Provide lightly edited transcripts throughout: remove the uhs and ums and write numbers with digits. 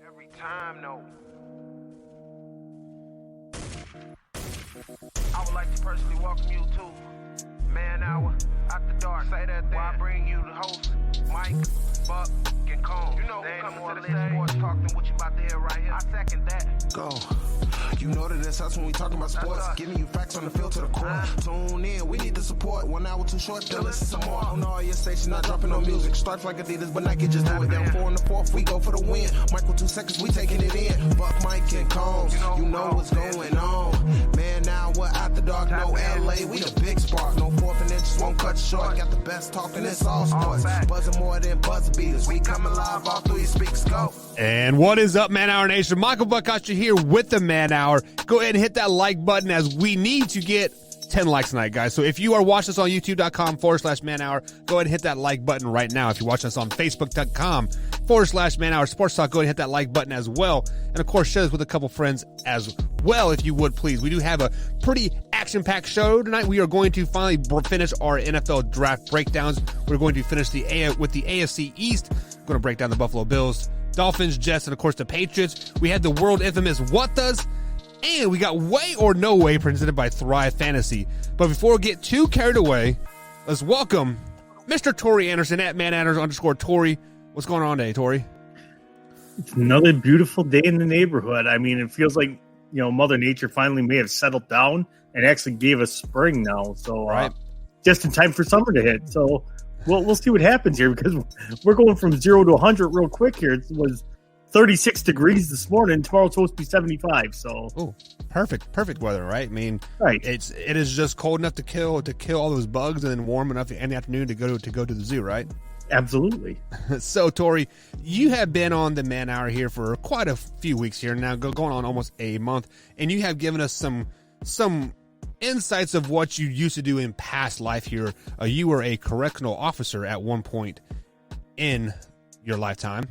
Every time, no. I would like to personally welcome you to Man Hour After Dark. Say that thing. I bring you the host, Mike, Buck, and Cone. You know who coming to the stage. Sports talk than what you about to hear right here. I second that. Go. You know that it's us when we talking about sports. Giving you facts on the field to the core. Tune in, we need the support. 1 hour too short, then listen some more. On all your stations, not dropping no music. Starts like Adidas, but Nike just do it. Down 4 in the 4th, we go for the win. Michael 2 seconds, we taking it in. Buck, Mike, and Combs, you know what's going on. Man, now we're After Dark, no LA, we the big spark. No 4th and inches, won't cut short. Got the best talking, it's all sports. Buzzing more than buzz beaters. We coming live off through your speakers, go. And what is up, Man Hour Nation? Michael Buckasher here with the Man Hour. Go ahead and hit that like button as we need to get 10 likes tonight, guys. So if you are watching us on youtube.com/Man Hour, go ahead and hit that like button right now. If you're watching us on facebook.com/Man Hour Sports Talk, go ahead and hit that like button as well. And of course, share this with a couple friends as well, if you would, please. We do have a pretty action-packed show tonight. We are going to finally finish our NFL draft breakdowns. We're going to finish with the AFC East. We're going to break down the Buffalo Bills, Dolphins, Jets, and of course the Patriots. We had the world infamous What Does? And we got Way or No Way presented by Thrive Fantasy. But before we get too carried away, let's welcome Mr. Tori Anderson at @mananders_Tori. What's going on today, Tori? It's another beautiful day in the neighborhood. I mean, it feels like, Mother Nature finally may have settled down and actually gave us spring now. So right. Just in time for summer to hit. So we'll see what happens here, because we're going from 0 to 100 real quick here. It was 36 degrees this morning. Tomorrow's supposed to be 75. So, perfect weather, right? I mean, right. It is just cold enough to kill all those bugs, and then warm enough in the afternoon to go to the zoo, right? Absolutely. So, Tori, you have been on the Man Hour here for quite a few weeks here now, going on almost a month, and you have given us some insights of what you used to do in past life here. You were a correctional officer at one point in your lifetime.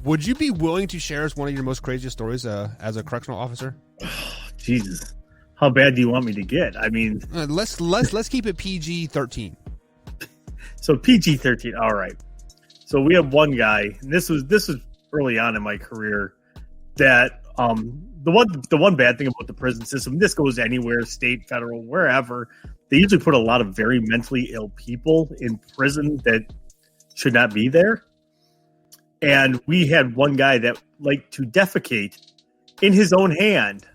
Would you be willing to share us one of your most craziest stories as a correctional officer? Oh, Jesus, how bad do you want me to get? I mean, let's keep it PG-13. So PG-13. All right. So we have one guy, and this was early on in my career, that the one bad thing about the prison system, this goes anywhere, state, federal, wherever, they usually put a lot of very mentally ill people in prison that should not be there. And we had one guy that liked to defecate in his own hand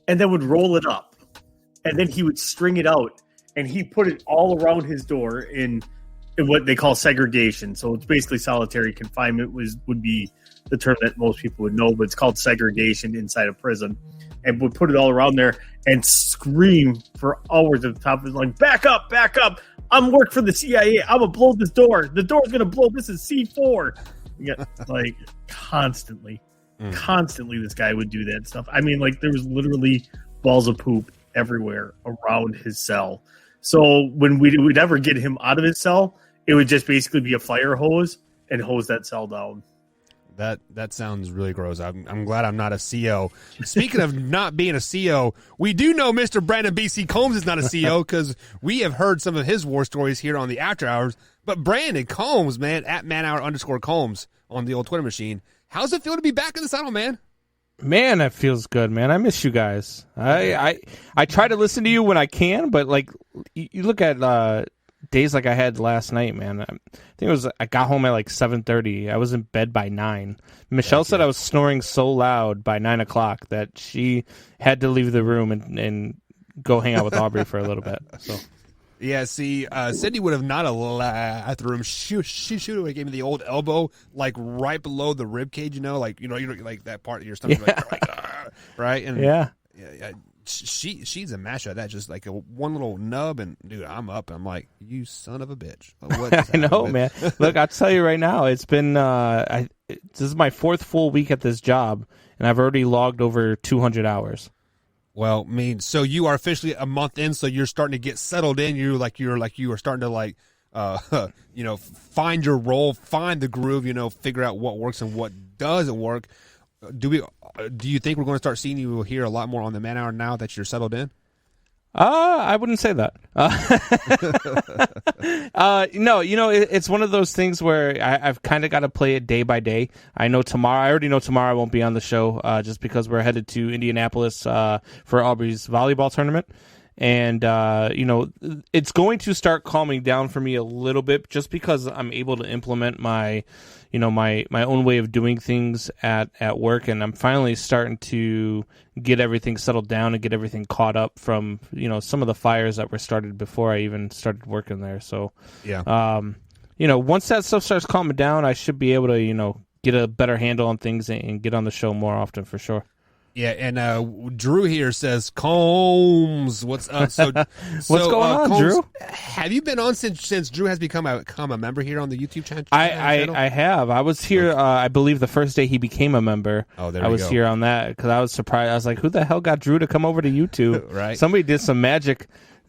and then would roll it up. And then he would string it out, and he put it all around his door in what they call segregation. So it's basically solitary confinement would be the term that most people would know, but it's called segregation inside a prison. And would put it all around there and scream for hours at the top of his lungs, back up, I'm work for the CIA. I'm going to blow this door. The door's going to blow. This is C4. Yeah, like constantly this guy would do that stuff. I mean, like, there was literally balls of poop everywhere around his cell. So when we would ever get him out of his cell, it would just basically be a fire hose and hose that cell down. That sounds really gross. I'm glad I'm not a CO. Speaking of not being a CO, we do know Mr. Brandon B.C. Combs is not a CO, because we have heard some of his war stories here on the After Hours. But Brandon Combs, man, at @manhour_Combs on the old Twitter machine. How's it feel to be back in the saddle, man? Man, that feels good, man. I miss you guys. I try to listen to you when I can, but like you look at days like I had last night, man. I think I got home at like 7:30. I was in bed by 9. Michelle said I was snoring so loud by 9 o'clock that she had to leave the room and go hang out with Aubrey for a little bit. So. Yeah, see, Cindy would have not allowed the room. She would have gave me the old elbow, like right below the rib cage, like like that part of your stomach, right? And yeah. She's a mash at that, just like one little nub, and dude, I'm up. I'm like, you son of a bitch. I know, man. Look, I'll tell you right now, it's been this is my 4th full week at this job, and I've already logged over 200 hours. Well, I mean, so you are officially a month in, so you're starting to get settled in. You are starting to find your role, find the groove, figure out what works and what doesn't work. Do you think we're going to start seeing you here a lot more on the Man Hour now that you're settled in? I wouldn't say that. No, it's one of those things where I've kind of got to play it day by day. I already know tomorrow I won't be on the show just because we're headed to Indianapolis for Aubrey's volleyball tournament. And, it's going to start calming down for me a little bit just because I'm able to implement my own way of doing things at work. And I'm finally starting to get everything settled down and get everything caught up from, some of the fires that were started before I even started working there. So, yeah. Once that stuff starts calming down, I should be able to, get a better handle on things and get on the show more often for sure. Yeah, and Drew here says, Combs, what's up? What's going on, Combs, Drew? Have you been on since Drew has become a member here on the YouTube channel? I have. I was here, I believe, the first day he became a member. Oh, there I we was go. here on that because I was surprised. I was like, who the hell got Drew to come over to YouTube? Right. Somebody did some magic.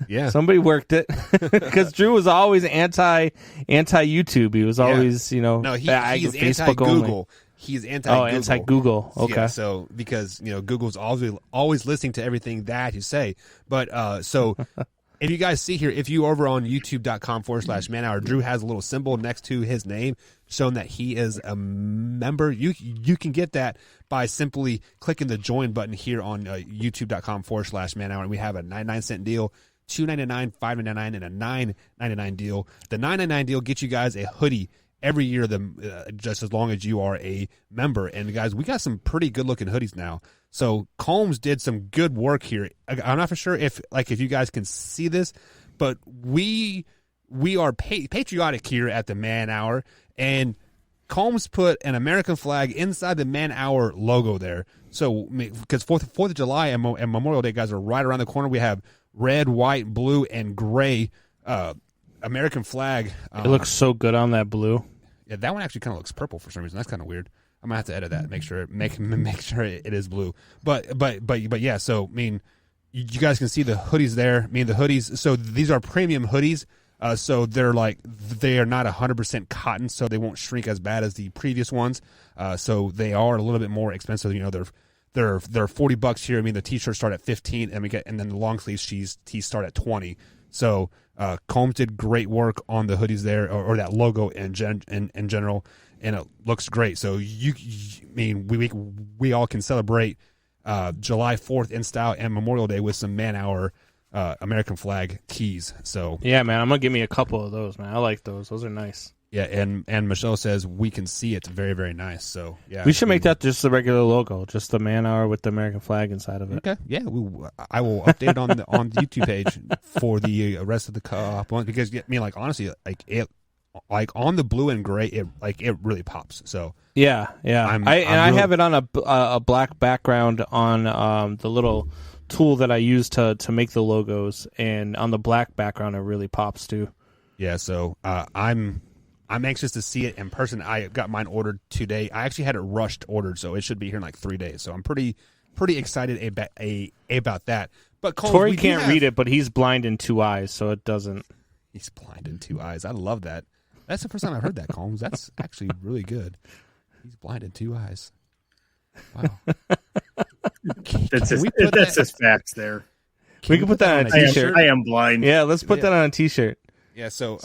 Yeah. Somebody worked it because Drew was always anti YouTube. He was always, No, he's Facebook anti-Google. only. He's anti-Google. Oh, anti-Google. Okay. Yeah, so because Google's always listening to everything that you say. But so if you guys see here, if you over on youtube.com/manhour, Drew has a little symbol next to his name showing that he is a member. You can get that by simply clicking the join button here on youtube.com/manhour, and we have a 99-cent deal, $2.99, $5.99, and a $9.99 deal. The $9.99 deal gets you guys a hoodie every year, just as long as you are a member. And guys, we got some pretty good looking hoodies now. So Combs did some good work here. I'm not for sure if you guys can see this, but we are patriotic here at the Man Hour, and Combs put an American flag inside the Man Hour logo there. So because 4th of July and Memorial Day, guys, are right around the corner. We have red, white, blue, and gray American flag. It looks so good on that blue. Yeah, that one actually kind of looks purple for some reason. That's kind of weird. I'm gonna have to edit that. Make sure it is blue. But yeah. So you guys can see the hoodies there. The hoodies. So these are premium hoodies. So they are not 100% cotton, so they won't shrink as bad as the previous ones. So they are a little bit more expensive. They're $40 here. The t-shirts start at 15, and then the long sleeves tees start at 20. So Combs did great work on the hoodies there, or that logo in general, and it looks great. So we all can celebrate July 4th in style and Memorial Day with some Man Hour American flag tees. So yeah, man, I'm gonna give me a couple of those, man. I like those. Those are nice. Yeah, and Michelle says we can see it's very, very nice. So yeah, we should make that just the regular logo, just the Man Hour with the American flag inside of it. Okay, yeah, I will update it on the YouTube page for the rest of the cup because honestly, on the blue and gray, it really pops. So yeah. I have it on a black background on the little tool that I use to make the logos, and on the black background, it really pops too. Yeah, so I'm anxious to see it in person. I got mine ordered today. I actually had it ordered, so it should be here in 3 days. So I'm pretty excited about that. But Combs, Tori can't read it, but he's blind in 2 eyes, so it doesn't. He's blind in 2 eyes. I love that. That's the first time I've heard that, Combs. That's actually really good. He's blind in 2 eyes. Wow. That's just facts there. We can put that on a t-shirt. I am blind. Yeah, let's put that on a t-shirt. Yeah, so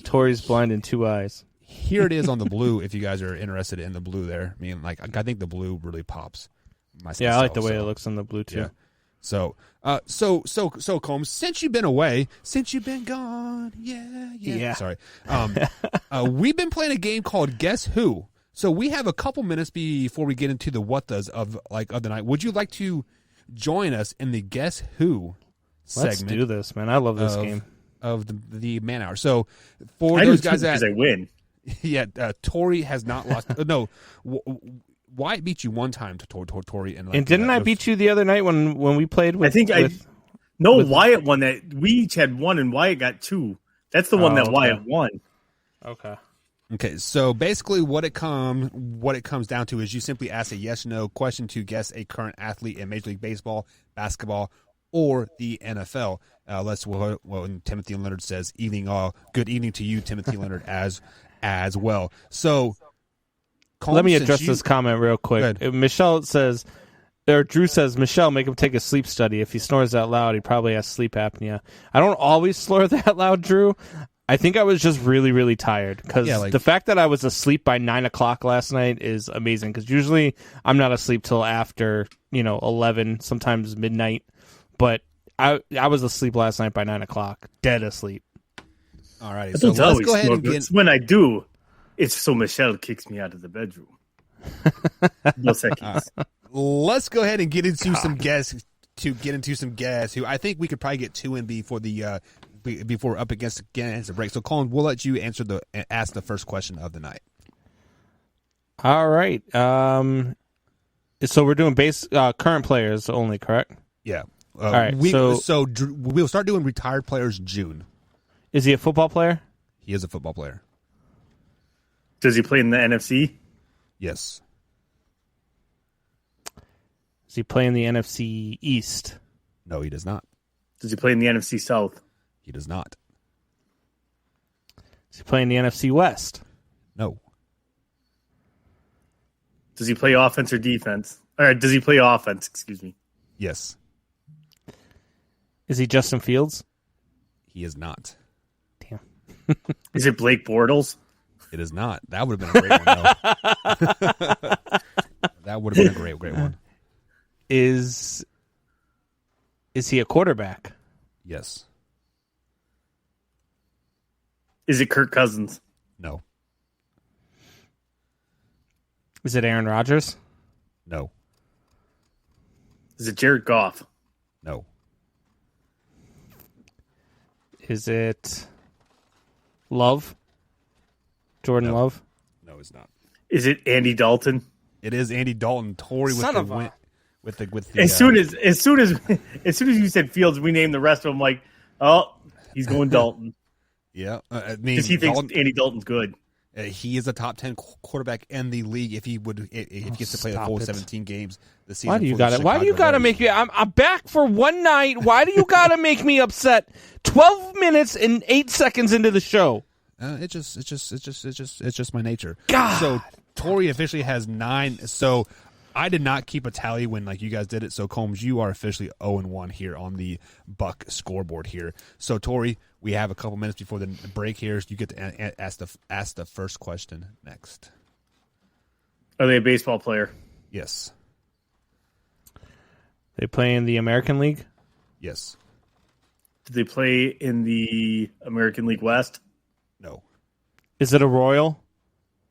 Tori's blind in 2 eyes. Here it is on the blue. If you guys are interested in the blue, there, I think the blue really pops. Yeah, I like the way it looks on the blue too. Yeah. So Combs, since you've been away, since you've been gone, yeah. Sorry, we've been playing a game called Guess Who. So we have a couple minutes before we get into the what does of the night. Would you like to join us in the Guess Who segment? Let's do this, man. I love this game. Of the Man Hour. So for those guys that I win. Yeah, Tori has not lost. No, Wyatt beat you one time to Tori, and didn't I beat you the other night when we played with? Wyatt won that. We each had one, and Wyatt got two. That's the one that Wyatt won. Okay. So basically, what it comes down to is you simply ask a yes/no question to guess a current athlete in Major League Baseball, basketball, or the NFL. And Timothy Leonard says, "Evening, all. Good evening to you, Timothy Leonard, as well." So, let me address this comment real quick. Michelle says, Or Drew says, Michelle, make him take a sleep study. If he snores that loud, he probably has sleep apnea. I don't always snore that loud, Drew. I think I was just really, really tired. Because the fact that I was asleep by 9 o'clock last night is amazing. Because usually I'm not asleep till after, 11, sometimes midnight. But I was asleep last night by 9 o'clock. Dead asleep. All right. So let's go ahead and get... When I do, it's so Michelle kicks me out of the bedroom. No seconds. Let's go ahead and get into some guests who I think we could probably get two in before we're up against the break. So Colin, we'll let you ask the first question of the night. All right. So we're doing current players only, correct? Yeah. All right. So we'll start doing retired players June. Is he a football player? He is a football player. Does he play in the NFC? Yes. Does he play in the NFC East? No, he does not. Does he play in the NFC South? He does not. Does he play in the NFC West? No. Does he play offense or defense? Or does he play offense? Excuse me. Yes. Is he Justin Fields? He is not. Damn. Is it Blake Bortles? It is not. That would have been a great one, though. That would have been a great one. Is he a quarterback? Yes. Is it Kirk Cousins? No. Is it Aaron Rodgers? No. Is it Jared Goff? No. Is it Love? Jordan Love? No, it's not. Is it Andy Dalton? It is Andy Dalton. Tori with the as soon as you said Fields, we named the rest of them. Like, oh, he's going Dalton. Yeah, because he thinks Andy Dalton's good. He is a top 10 quarterback in the league if he gets to play the full 17 games this season. Why do you got it? Why do you got to make me? I'm back for one night. Why do you got to make me upset? 12 minutes and 8 seconds into the show. It's just my nature. God. So Tori officially has 9. So I did not keep a tally when you guys did it. So Combs, you are officially 0-1 here on the Buck scoreboard here. So Tori, we have a couple minutes before the break here. So you get to ask the first question next. Are they a baseball player? Yes. They play in the American League? Yes. Do they play in the American League West? No. Is it a Royal?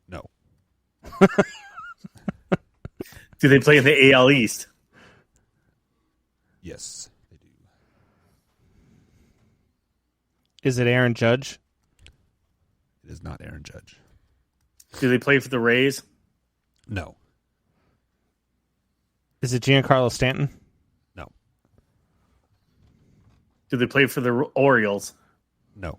No. Do they play in the AL East? Yes, they do. Is it Aaron Judge? It is not Aaron Judge. Do they play for the Rays? No. Is it Giancarlo Stanton? No. Do they play for the Orioles? No.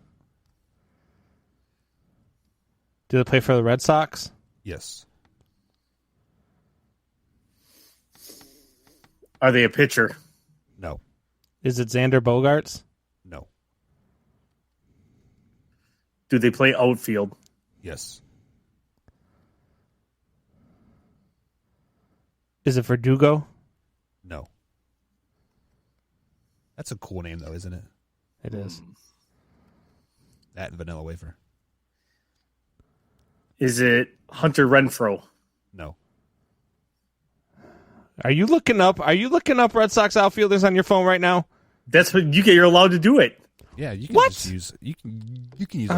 Do they play for the Red Sox? Yes. Are they a pitcher? No. Is it Xander Bogaerts? No. Do they play outfield? Yes. Is it Verdugo? No. That's a cool name, though, isn't it? It is. That and Vanilla Wafer. Is it Hunter Renfroe? No. Are you looking up Red Sox outfielders on your phone right now? That's what you get. You're allowed to do it. Yeah, you can What? just use you can use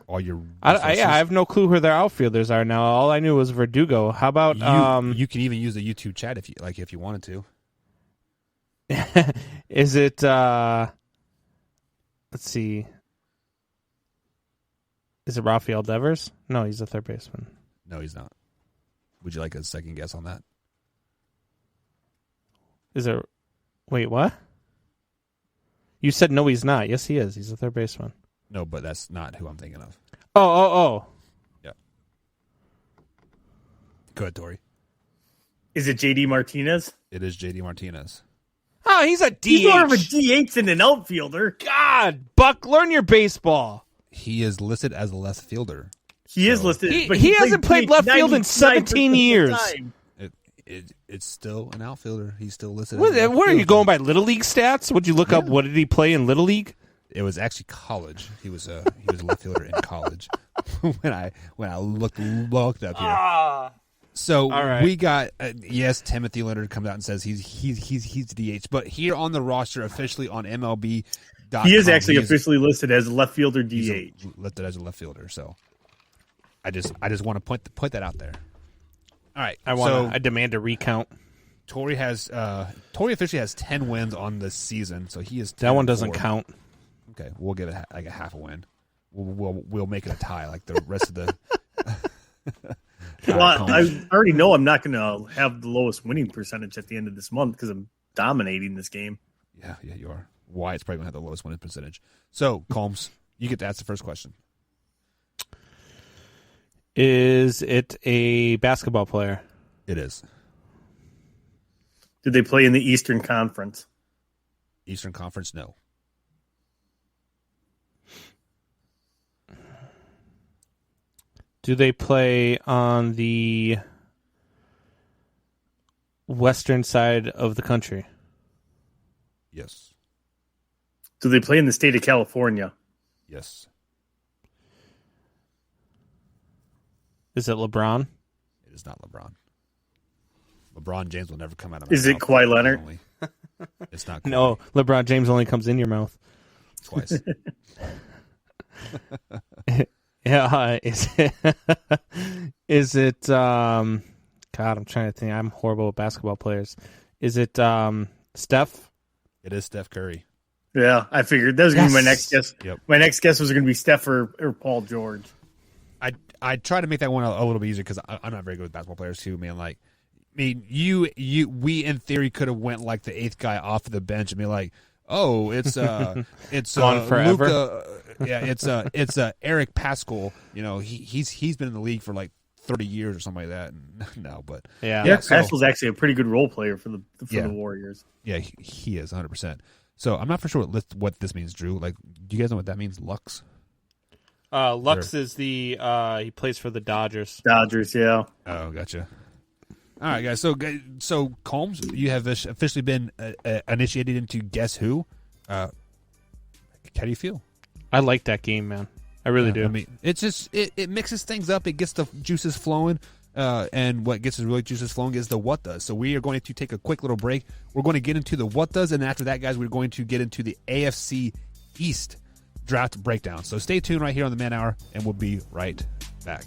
all your I have no clue who their outfielders are now. All I knew was Verdugo. How about you can even use the YouTube chat if you wanted to. Is it let's see. Is it Rafael Devers? No, he's a third baseman. No, he's not. Would you like a second guess on that? Is it wait, what? You said no, he's not. Yes, he is. He's a third baseman. No, but that's not who I'm thinking of. Oh. Yeah. Go ahead, Tori. Is it JD Martinez? It is JD Martinez. Oh, he's a DH. He's more of a DH than an outfielder. God, Buck, learn your baseball. He is listed as a left fielder. He is listed. He hasn't played left field in 17 years. It's still an outfielder. He's still listed. What as an are you outfielder. going by Little League stats? Would you look up what did he play in Little League? It was actually college. He was a left fielder in college. when I looked up here. So All right. we got yes, Timothy Leonard comes out and says he's DH, but here on the roster officially on MLB. He is actually officially listed as a left fielder DH. Listed as a left fielder. So I just want to put that out there. All right, I demand a recount. Torrey officially has 10 wins on the season, so he is 10-4. That one doesn't count. Okay, we'll give it like a half a win. We'll make it a tie like the rest of the. Well, I already know I'm not going to have the lowest winning percentage at the end of this month because I'm dominating this game. Yeah, you are. Wyatt's probably going to have the lowest winning percentage. So, Combs, you get to ask the first question. Is it a basketball player? It is. Did they play in the Eastern Conference? Eastern Conference, no. Do they play on the western side of the country? Yes. Do they play in the state of California? Yes. Is it LeBron? It is not LeBron. LeBron James will never come out of my Is it mouth. Kawhi Leonard? It's not. No, LeBron James only comes in your mouth. Twice. Yeah, is it God, I'm trying to think. I'm horrible with basketball players. Is it Steph? It is Steph Curry. Yeah, I figured that was going to be my next guess. Yep. My next guess was going to be Steph or Paul George. I try to make that one a little bit easier because I'm not very good with basketball players too, man. Like, I mean, we in theory could have went like the 8th guy off of the bench and be like, oh, it's Gone forever. Luka, it's Eric Pascal. You know, he's been in the league for like 30 years or something like that. And, no, but Yeah, Pascal's actually a pretty good role player for the Warriors. Yeah, he is 100%. So I'm not for sure what this means, Drew. Like, do you guys know what that means? Lux. Lux is the he plays for the Dodgers. Dodgers, yeah. Oh, gotcha. All right, guys. So Combs, you have officially been initiated into Guess Who. How do you feel? I like that game, man. I really do. I mean, it's just it mixes things up. It gets the juices flowing, and what gets the really juices flowing is the what does. So we are going to take a quick little break. We're going to get into the what does, and after that, guys, we're going to get into the AFC East draft breakdown. So stay tuned right here on the Man Hour, and we'll be right back.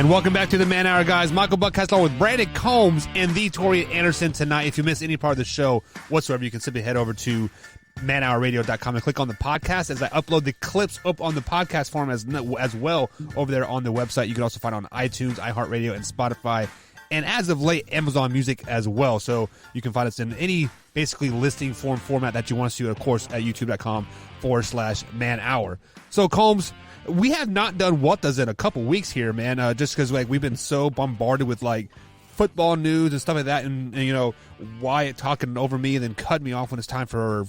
And welcome back to the Man Hour, guys. Michael Buckcastle with Brandon Combs and the Tori Anderson tonight. If you miss any part of the show whatsoever, you can simply head over to manhourradio.com and click on the podcast as I upload the clips up on the podcast form as well over there on the website. You can also find it on iTunes, iHeartRadio, and Spotify, and as of late, Amazon Music as well. So you can find us in any basically listing format that you want us to, of course, at youtube.com/man hour. So, Combs, we have not done What Does in a couple weeks here, man, just because we've been so bombarded with football news and stuff like that, and Wyatt talking over me and then cutting me off when it's time for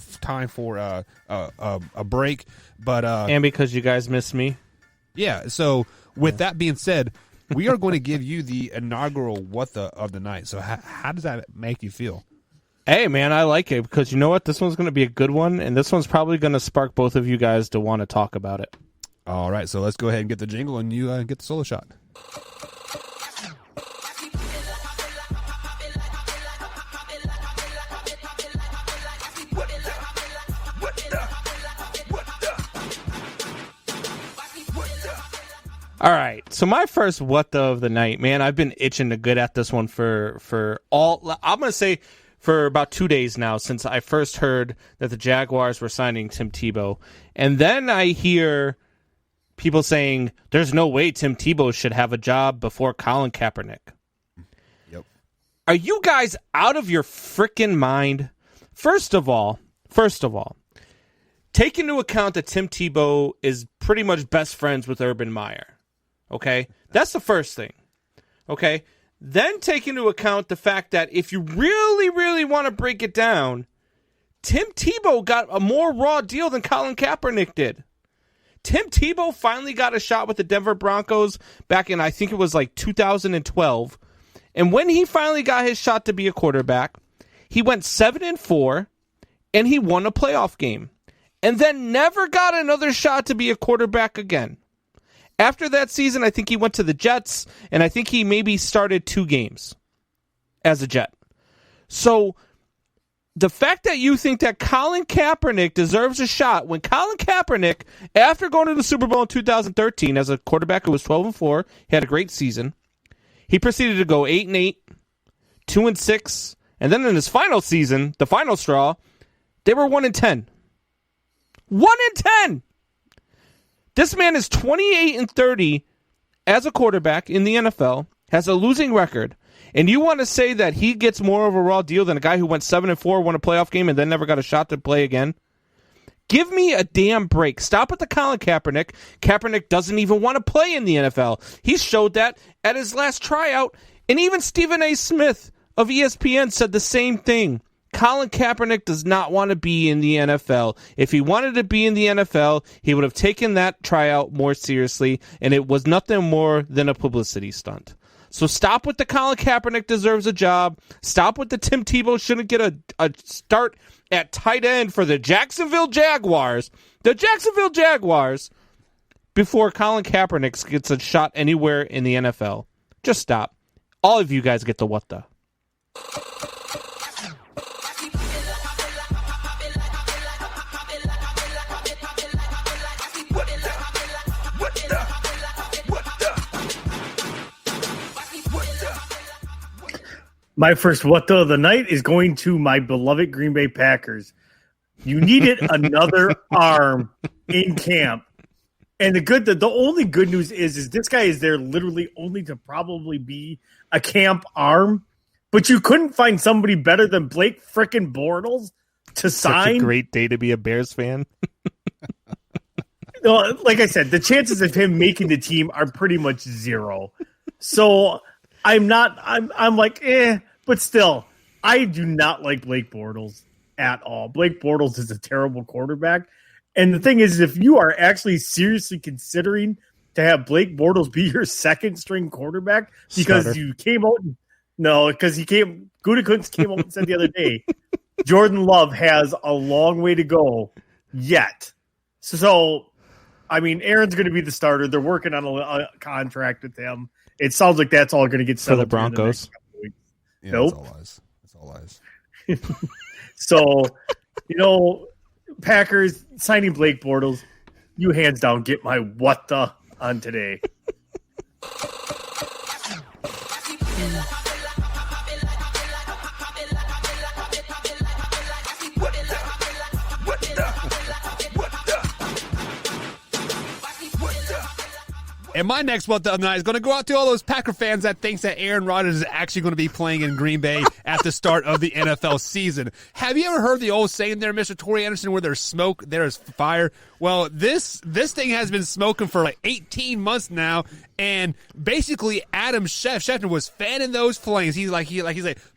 a break. But and because you guys missed me. Yeah, so with that being said, we are going to give you the inaugural What the of the night. So how does that make you feel? Hey, man, I like it because you know what? This one's going to be a good one, and this one's probably going to spark both of you guys to want to talk about it. All right, so let's go ahead and get the jingle, and you get the solo shot. All right, so my first what the of the night, man, I've been itching to get at this one for about 2 days now since I first heard that the Jaguars were signing Tim Tebow. And then I hear people saying there's no way Tim Tebow should have a job before Colin Kaepernick. Yep. Are you guys out of your freaking mind? First of all, take into account that Tim Tebow is pretty much best friends with Urban Meyer. Okay? That's the first thing. Okay? Then take into account the fact that if you really, really want to break it down, Tim Tebow got a more raw deal than Colin Kaepernick did. Tim Tebow finally got a shot with the Denver Broncos back in, I think it was 2012. And when he finally got his shot to be a quarterback, he went 7-4, and he won a playoff game. And then never got another shot to be a quarterback again. After that season, I think he went to the Jets, and I think he maybe started 2 games as a Jet. So the fact that you think that Colin Kaepernick deserves a shot when Colin Kaepernick, after going to the Super Bowl in 2013 as a quarterback who was 12-4, he had a great season. He proceeded to go 8-8, 2-6, and then in his final season, the final straw, they were 1-10. 1-10! This man is 28-30 as a quarterback in the NFL, has a losing record, and you want to say that he gets more of a raw deal than a guy who went 7-4, won a playoff game, and then never got a shot to play again? Give me a damn break. Stop with the Colin Kaepernick. Kaepernick doesn't even want to play in the NFL. He showed that at his last tryout, and even Stephen A. Smith of ESPN said the same thing. Colin Kaepernick does not want to be in the NFL. If he wanted to be in the NFL, he would have taken that tryout more seriously, and it was nothing more than a publicity stunt. So stop with the Colin Kaepernick deserves a job. Stop with the Tim Tebow shouldn't get a start at tight end for the Jacksonville Jaguars. The Jacksonville Jaguars before Colin Kaepernick gets a shot anywhere in the NFL. Just stop. All of you guys get the what the. My first what the of the night is going to my beloved Green Bay Packers. You needed another arm in camp. And the only good news is this guy is there literally only to probably be a camp arm. But you couldn't find somebody better than Blake frickin' Bortles to sign. Such a great day to be a Bears fan. Like I said, the chances of him making the team are pretty much zero. So I'm like, but still, I do not like Blake Bortles at all. Blake Bortles is a terrible quarterback. And the thing is, if you are actually seriously considering to have Blake Bortles be your second string quarterback because Starter. you came out, Gutekunst came out and said the other day, Jordan Love has a long way to go yet. So, I mean, Aaron's going to be the starter. They're working on a contract with him. It sounds like that's all going to get For settled the Broncos. Yeah, Nope. That's all lies. So, Packers signing Blake Bortles, you hands down get my what the on today. And my next one the other night is going to go out to all those Packer fans that thinks that Aaron Rodgers is actually going to be playing in Green Bay at the start of the NFL season. Have you ever heard the old saying there, Mr. Torrey Anderson, where there's smoke, there's fire? Well, this thing has been smoking for like 18 months now, and basically Adam Schefter was fanning those flames. He's like,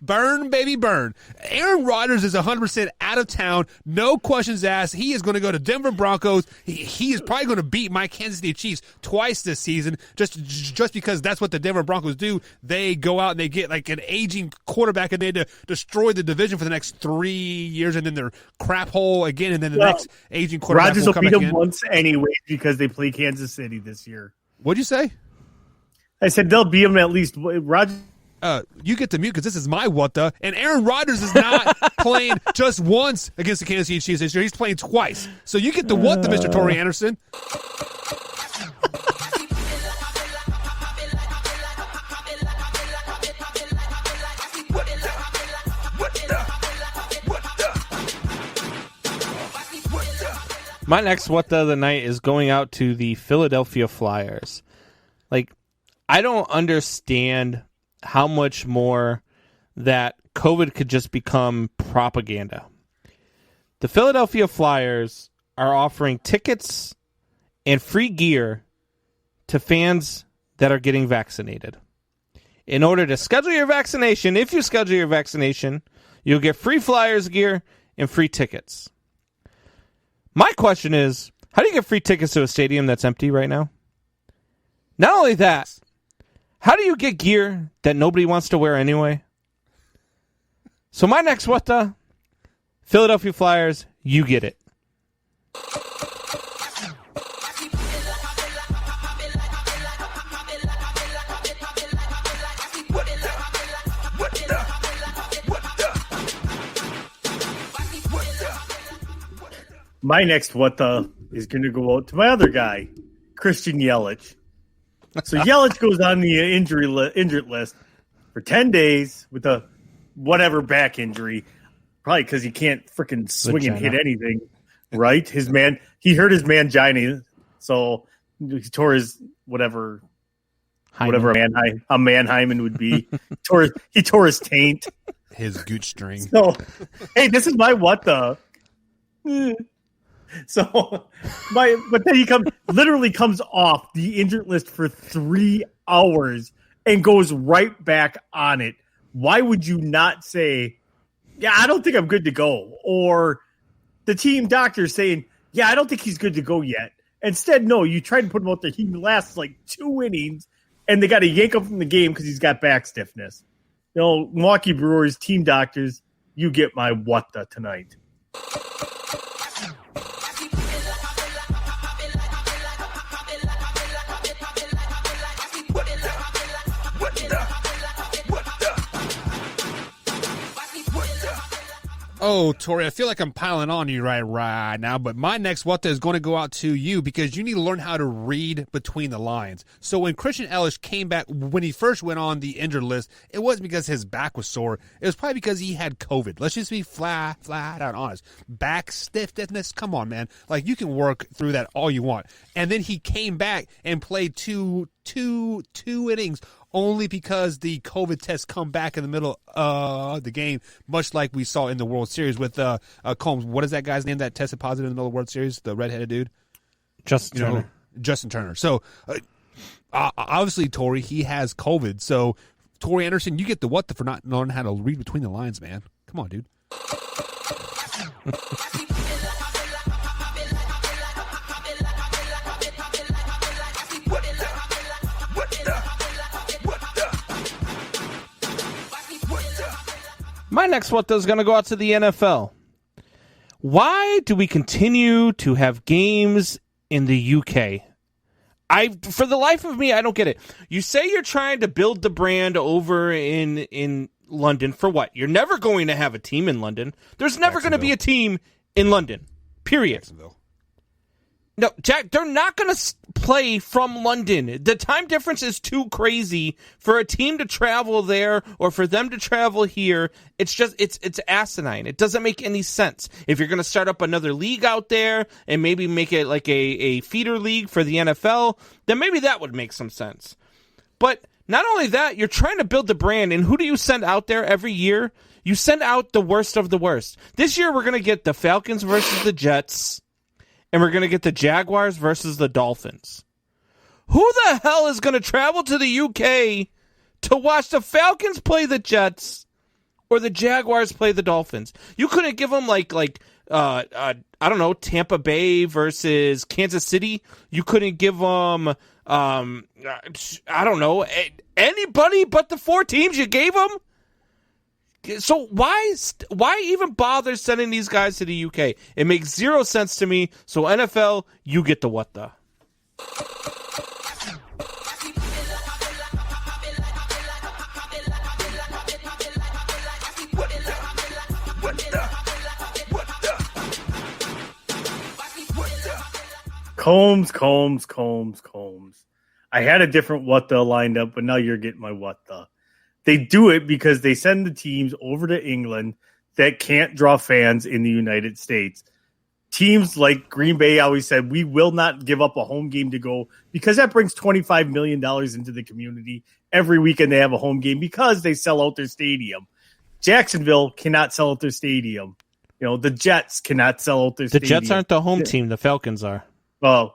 burn, baby, burn. Aaron Rodgers is 100% out of town, no questions asked. He is going to go to Denver Broncos. He is probably going to beat my Kansas City Chiefs twice this season, just because that's what the Denver Broncos do. They go out and they get like an aging quarterback, and they destroy the division for the next 3 years, and then they're crap hole again, and then the next aging quarterback Rodgers will come beat back them in. once anyway because they play Kansas City this year. What'd you say? I said they'll beat them at least. Rodgers. You get to mute because this is my what the. And Aaron Rodgers is not playing just once against the Kansas City Chiefs this year. He's playing twice. So you get the what the, Mr. Torrey Anderson. My next what the other night is going out to the Philadelphia Flyers. Like, I don't understand how much more that COVID could just become propaganda. The Philadelphia Flyers are offering tickets and free gear to fans that are getting vaccinated. In order to schedule your vaccination, if you schedule your vaccination, you'll get free Flyers gear and free tickets. My question is, how do you get free tickets to a stadium that's empty right now? Not only that, how do you get gear that nobody wants to wear anyway? So my next what the? Philadelphia Flyers, you get it. My next what the is going to go out to my other guy, Christian Yelich. So Yelich goes on the injured list for 10 days with a whatever back injury, probably because he can't freaking swing and hit anything, right? He hurt his mangina, so he tore his whatever a Manheimen would be. He tore his taint, his gooch string. So, hey, this is my what the. So, but then he literally comes off the injured list for 3 hours and goes right back on it. Why would you not say, yeah, I don't think I'm good to go? Or the team doctor saying, yeah, I don't think he's good to go yet. Instead, no, you tried to put him out there. He lasts like 2 innings, and they got to yank him from the game because he's got back stiffness. You know, Milwaukee Brewers, team doctors, you get my what the tonight. Oh, Tori, I feel like I'm piling on you right now, but my next what the is going to go out to you because you need to learn how to read between the lines. So when Christian Yelich came back, when he first went on the injured list, it wasn't because his back was sore. It was probably because he had COVID. Let's just be flat out honest. Back stiffness, come on, man. Like, you can work through that all you want. And then he came back and played two innings only because the COVID tests come back in the middle of the game, much like we saw in the World Series with Combs. What is that guy's name that tested positive in the middle of the World Series? The redheaded dude? Justin Turner. So, obviously, Tori, he has COVID. So, Tori Anderson, you get the what the for not knowing how to read between the lines, man. Come on, dude. My next what is going to go out to the NFL. Why do we continue to have games in the UK? For the life of me, I don't get it. You say you're trying to build the brand over in London for what? You're never going to have a team in London. There's never going to be a team in London. Period. No, Jack, they're not going to play from London. The time difference is too crazy for a team to travel there or for them to travel here. It's just, it's asinine. It doesn't make any sense. If you're going to start up another league out there and maybe make it like a feeder league for the NFL, then maybe that would make some sense. But not only that, you're trying to build the brand, and who do you send out there every year? You send out the worst of the worst. This year, we're going to get the Falcons versus the Jets. And we're going to get the Jaguars versus the Dolphins. Who the hell is going to travel to the UK to watch the Falcons play the Jets or the Jaguars play the Dolphins? You couldn't give them like I don't know, Tampa Bay versus Kansas City. You couldn't give them I don't know, anybody but the 4 teams you gave them. So why even bother sending these guys to the UK? It makes zero sense to me. So NFL, you get the what the. Combs. I had a different what the lined up, but now you're getting my what the. They do it because they send the teams over to England that can't draw fans in the United States. Teams like Green Bay always said, we will not give up a home game to go because that brings $25 million into the community. Every weekend they have a home game because they sell out their stadium. Jacksonville cannot sell out their stadium. You know, the Jets cannot sell out their stadium. The Jets aren't the home team. The Falcons are. Well,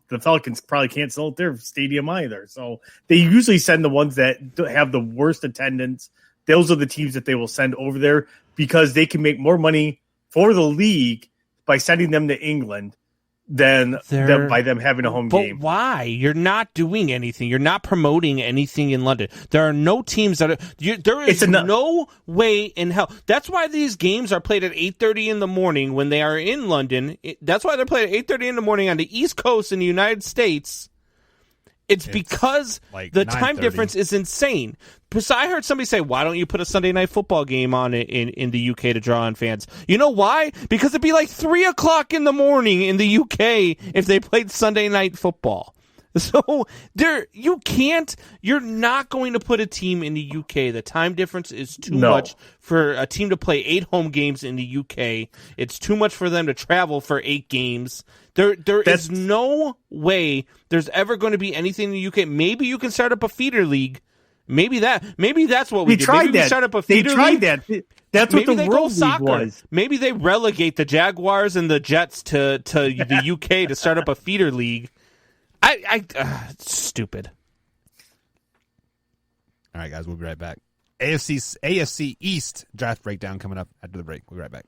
the Falcons probably can't sell out their stadium either. So they usually send the ones that have the worst attendance. Those are the teams that they will send over there because they can make more money for the league by sending them to England than by them having a home game. But why? You're not doing anything. You're not promoting anything in London. There are no teams that are... there is no way in hell. That's why these games are played at 8:30 in the morning when they are in London. That's why they're played at 8:30 in the morning on the East Coast in the United States. It's because like the time difference is insane. So I heard somebody say, why don't you put a Sunday night football game on in the UK to draw on fans? You know why? Because it'd be like 3 o'clock in the morning in the UK if they played Sunday night football. So you're not going to put a team in the UK. The time difference is too much for a team to play 8 home games in the UK. It's too much for them to travel for 8 games. There is no way there's ever going to be anything in the UK. Maybe you can start up a feeder league. Maybe that's what we did. Tried Maybe that. We start up a feeder league. They tried that. That's what the World League was. Maybe they relegate the Jaguars and the Jets to the UK to start up a feeder league. It's stupid. All right, guys, we'll be right back. AFC East draft breakdown coming up after the break. We'll be right back.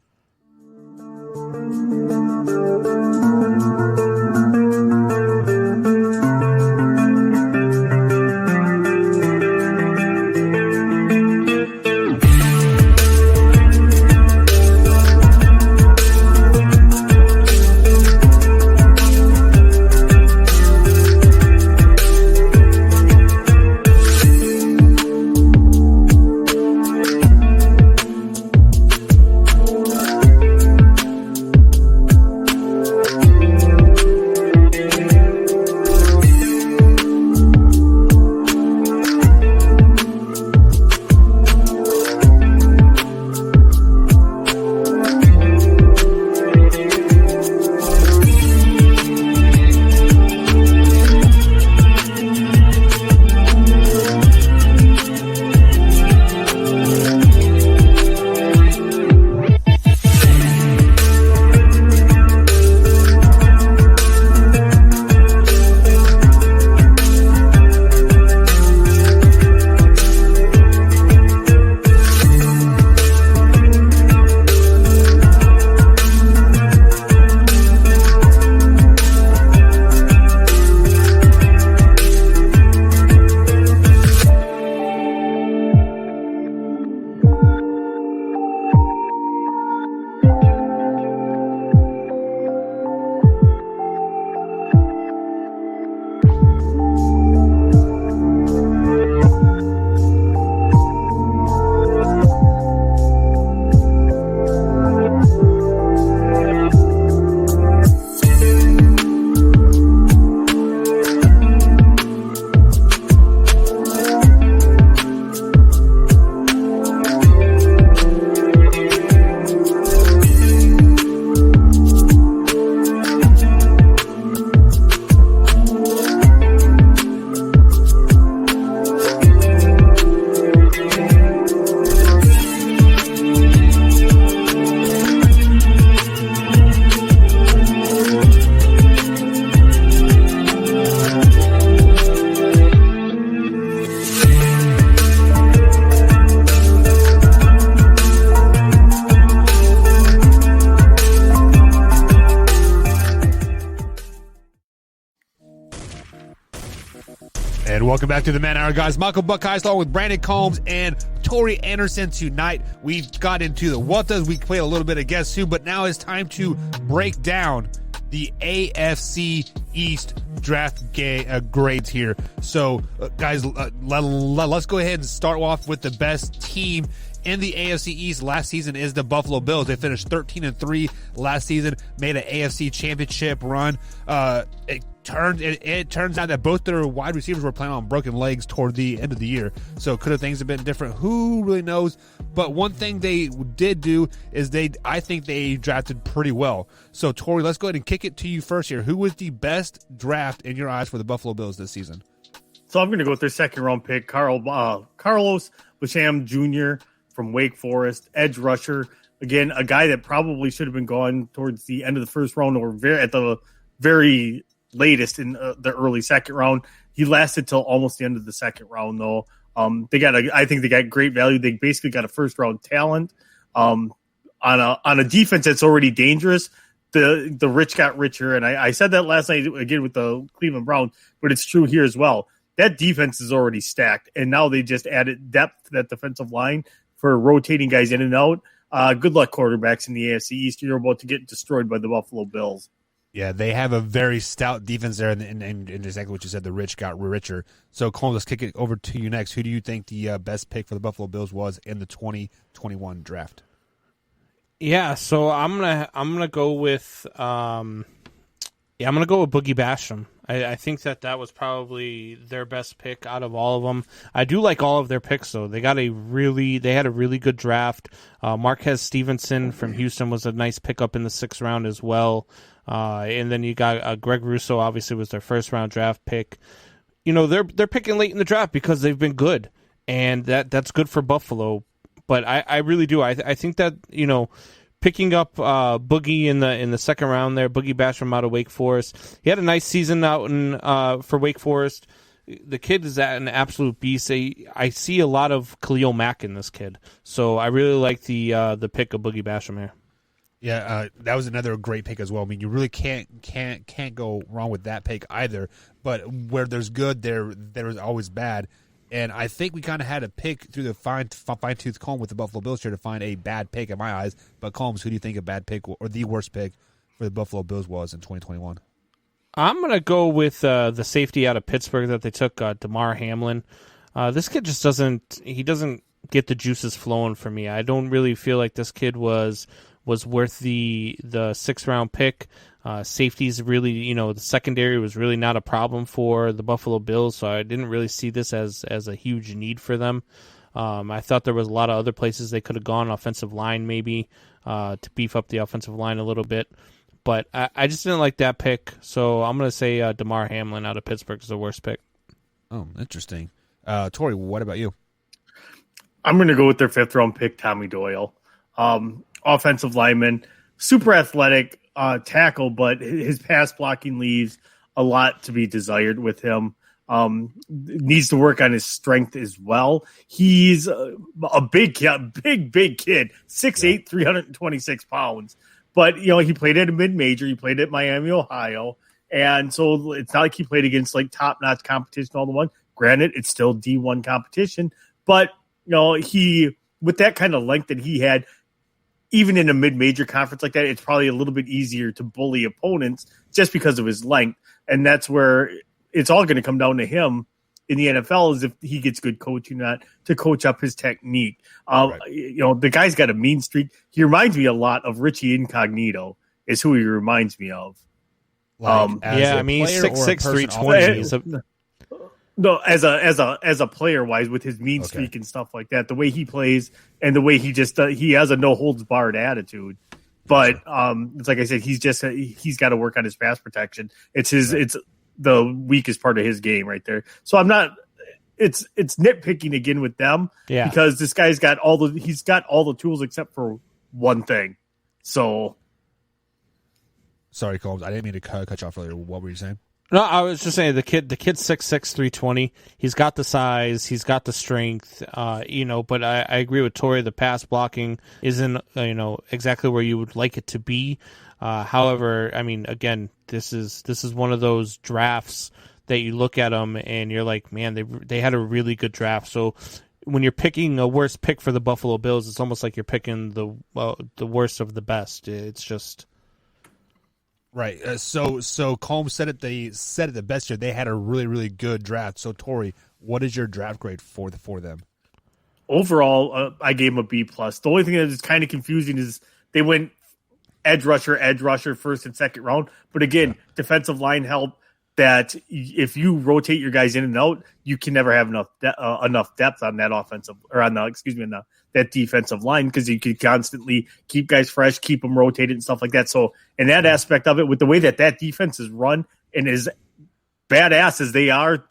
welcome back to the Man Hour, guys. Michael Buckeyes along with Brandon Combs and Tori Anderson. Tonight, we've got into the what does. We played a little bit of Guess Who, but now it's time to break down the AFC East draft grades here. So, guys, let's go ahead and start off with the best team in the AFC East last season is the Buffalo Bills. They finished 13-3 last season, made an AFC championship run. It turns out that both their wide receivers were playing on broken legs toward the end of the year. So could have things have been different? Who really knows? But one thing they did do is I think they drafted pretty well. So Tori, let's go ahead and kick it to you first here. Who was the best draft in your eyes for the Buffalo Bills this season? So I'm going to go with their second round pick, Carlos Basham Jr. from Wake Forest, edge rusher. Again, a guy that probably should have been gone towards the end of the first round or at the very latest in the early second round. He lasted till almost the end of the second round, though. I think they got great value. They basically got a first round talent on a defense that's already dangerous. The rich got richer, and I said that last night again with the Cleveland Browns, but it's true here as well. That defense is already stacked, and now they just added depth to that defensive line for rotating guys in and out. Good luck, quarterbacks in the AFC East. You're about to get destroyed by the Buffalo Bills. Yeah, they have a very stout defense there, and exactly what you said, the rich got richer. So, Cole, let's kick it over to you next. Who do you think the best pick for the Buffalo Bills was in the 2021 draft? Yeah, so I'm gonna go with Boogie Basham. I think that was probably their best pick out of all of them. I do like all of their picks, though. They had a really good draft. Marquez Stevenson from Houston was a nice pickup in the 6th round as well. And then you got Greg Russo, obviously was their first round draft pick. You know, they're picking late in the draft because they've been good, and that's good for Buffalo. But I really do. I think that, you know, picking up Boogie in the second round there, Boogie Basham out of Wake Forest. He had a nice season out for Wake Forest. The kid is an absolute beast. I see a lot of Khalil Mack in this kid, so I really like the pick of Boogie Basham here. Yeah, that was another great pick as well. I mean, you really can't go wrong with that pick either. But where there's good, there is always bad. And I think we kind of had a pick through the fine-tooth comb with the Buffalo Bills here to find a bad pick in my eyes. But, Combs, who do you think a bad pick or the worst pick for the Buffalo Bills was in 2021? I'm going to go with the safety out of Pittsburgh that they took, Damar Hamlin. This kid just doesn't get the juices flowing for me. I don't really feel like this kid was worth the 6th round pick. Safeties really, the secondary was really not a problem for the Buffalo Bills, so I didn't really see this as a huge need for them. I thought there was a lot of other places they could have gone, offensive line maybe, to beef up the offensive line a little bit. But I just didn't like that pick, so I'm going to say Damar Hamlin out of Pittsburgh is the worst pick. Oh, interesting. Tori, what about you? I'm going to go with their 5th round pick, Tommy Doyle. Offensive lineman, super athletic tackle, but his pass blocking leaves a lot to be desired with him. Needs to work on his strength as well. He's a big kid, big kid, 6'8", 326 pounds. But, he played at a mid-major. He played at Miami, Ohio. And so it's not like he played against, top-notch competition all the one. Granted, it's still D1 competition. But, he, with that kind of length that he had, even in a mid-major conference like that, it's probably a little bit easier to bully opponents just because of his length. And that's where it's all going to come down to him in the NFL is if he gets good coaching to coach up his technique. Right. The guy's got a mean streak. He reminds me a lot of Richie Incognito is who he reminds me of. He's 6'6", 320. No, as a player wise, with his mean streak and stuff like that, the way he plays and the way he just he has a no holds barred attitude. But it's like I said, he's got to work on his pass protection. It's the weakest part of his game right there. So I'm not. It's nitpicking again with them because this guy's got all the tools except for one thing. So sorry, Combs, I didn't mean to cut you off earlier. What were you saying? No, I was just saying the kid's 6'6", 320. He's got the size, he's got the strength, but I agree with Tori. The pass blocking isn't, exactly where you would like it to be. However, I mean, again, this is one of those drafts that you look at them and you're like, man, they had a really good draft. So when you're picking a worst pick for the Buffalo Bills, it's almost like you're picking the worst of the best. It's just right. So Combs said it the best year. They had a really, really good draft. So Tori, what is your draft grade for them? Overall, I gave them a B+. The only thing that is kind of confusing is they went edge rusher first and second round. But again, defensive line help that if you rotate your guys in and out, you can never have enough depth on that that defensive line, because you can constantly keep guys fresh, keep them rotated and stuff like that. So in that aspect of it, with the way that defense is run and as badass as they are,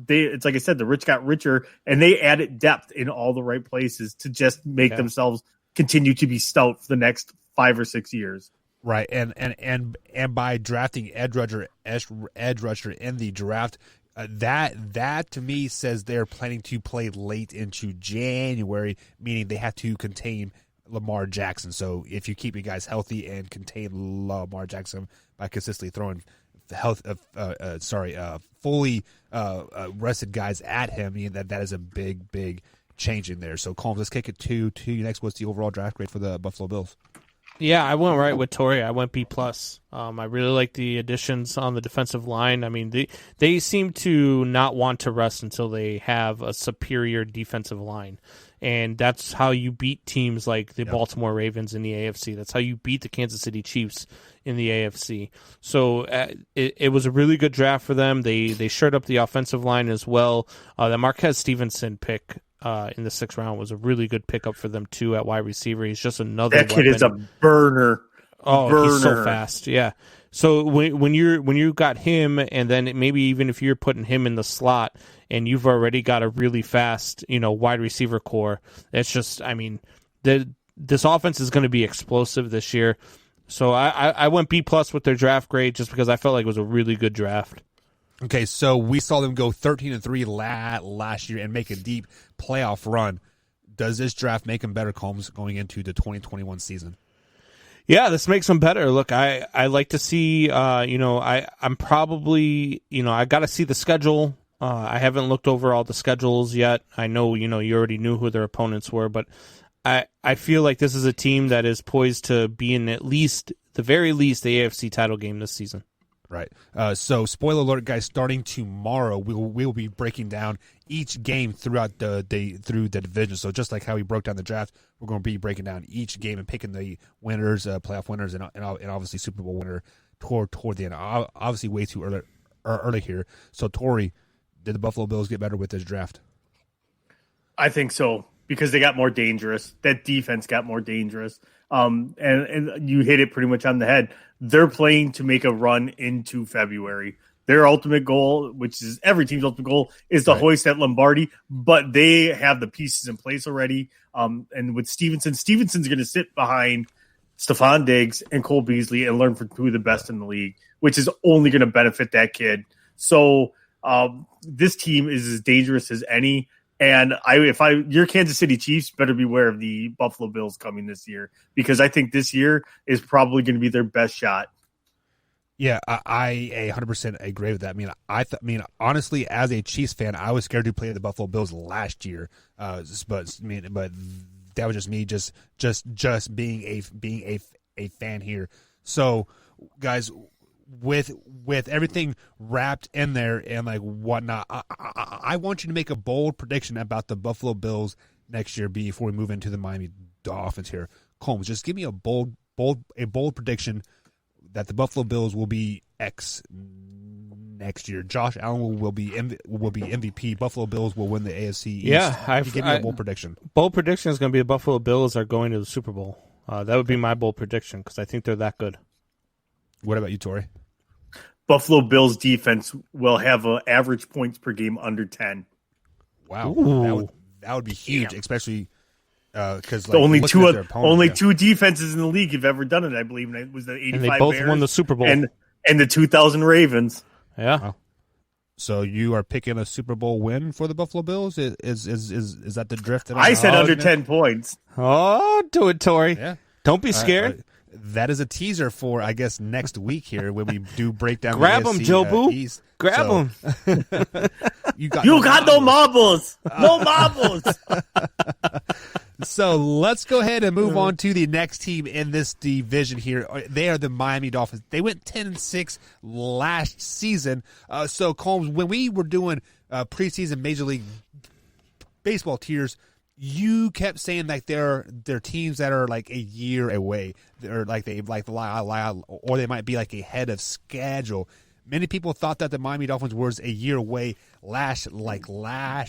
it's like I said, the rich got richer, and they added depth in all the right places to just make themselves continue to be stout for the next 5 or 6 years. Right, and by drafting edge rusher in the draft, that to me says they're planning to play late into January, meaning they have to contain Lamar Jackson. So if you keep your guys healthy and contain Lamar Jackson by consistently throwing fully rested guys at him, meaning that is a big change in there. So Combs, let's kick it to you next. What's the overall draft grade for the Buffalo Bills? Yeah, I went right with Tori. I went B+. I really like the additions on the defensive line. I mean, they seem to not want to rest until they have a superior defensive line. And that's how you beat teams like the Baltimore Ravens in the AFC. That's how you beat the Kansas City Chiefs in the AFC. So it was a really good draft for them. They shored up the offensive line as well. The Marquez Stevenson pick in the 6th round was a really good pickup for them too at wide receiver. He's just another that kid weapon. is a burner. He's so fast. Yeah. So when you got him, and then maybe even if you're putting him in the slot, and you've already got a really fast, wide receiver core, it's just, I mean, this offense is going to be explosive this year. So I went B+ with their draft grade just because I felt like it was a really good draft. Okay, so we saw them go 13-3 last year and make a deep playoff run. Does this draft make them better, Combs, going into the 2021 season? Yeah, this makes them better. Look, I like to see, I'm probably, I got to see the schedule. I haven't looked over all the schedules yet. I know, you already knew who their opponents were, but I feel like this is a team that is poised to be in the very least, the AFC title game this season. Right. So, spoiler alert, guys. Starting tomorrow, we'll be breaking down each game throughout the division. So, just like how we broke down the draft, we're going to be breaking down each game and picking the winners, playoff winners, and obviously Super Bowl winner toward the end. Obviously, way too early here. So, Tori, did the Buffalo Bills get better with this draft? I think so, because they got more dangerous. That defense got more dangerous. And you hit it pretty much on the head. They're playing to make a run into February. Their ultimate goal, which is every team's ultimate goal, is to hoist at Lombardi, but they have the pieces in place already. And with Stevenson's going to sit behind Stephon Diggs and Cole Beasley and learn from two of the best in the league, which is only going to benefit that kid. So this team is as dangerous as any. And your Kansas City Chiefs, better beware of the Buffalo Bills coming this year, because I think this year is probably going to be their best shot. Yeah, I 100% agree with that. I mean, honestly, as a Chiefs fan, I was scared to play the Buffalo Bills last year. But that was just me, just being a fan here. So, guys, with everything wrapped in there and like whatnot, I want you to make a bold prediction about the Buffalo Bills next year before we move into the Miami Dolphins here. Combs, just give me a bold prediction that the Buffalo Bills will be X next year. Josh Allen will be MVP. Buffalo Bills will win the AFC East. Yeah, give me a bold prediction. Bold prediction is going to be the Buffalo Bills are going to the Super Bowl. That would be my bold prediction because I think they're that good. What about you, Tori? Buffalo Bills defense will have an average points per game under 10. Wow, that would be huge, especially because only two defenses in the league have ever done it. I believe, and it was the 85 and they both Bears won the Super Bowl and the 2000 Ravens. Yeah. Wow. So you are picking a Super Bowl win for the Buffalo Bills? Is that the drift? I said under 10 points. Oh, do it, Tori. Yeah. Don't be scared. that is a teaser for, I guess, next week here when we do break down. Grab the him, AFC, Joe Boo. East. Grab him. You got no marbles. No marbles. So let's go ahead and move on to the next team in this division here. They are the Miami Dolphins. They went 10-6 last season. So Combs, when we were doing preseason Major League Baseball tiers, you kept saying like they're teams that are like a year away, or like they or they might be like ahead of schedule. Many people thought that the Miami Dolphins was a year away last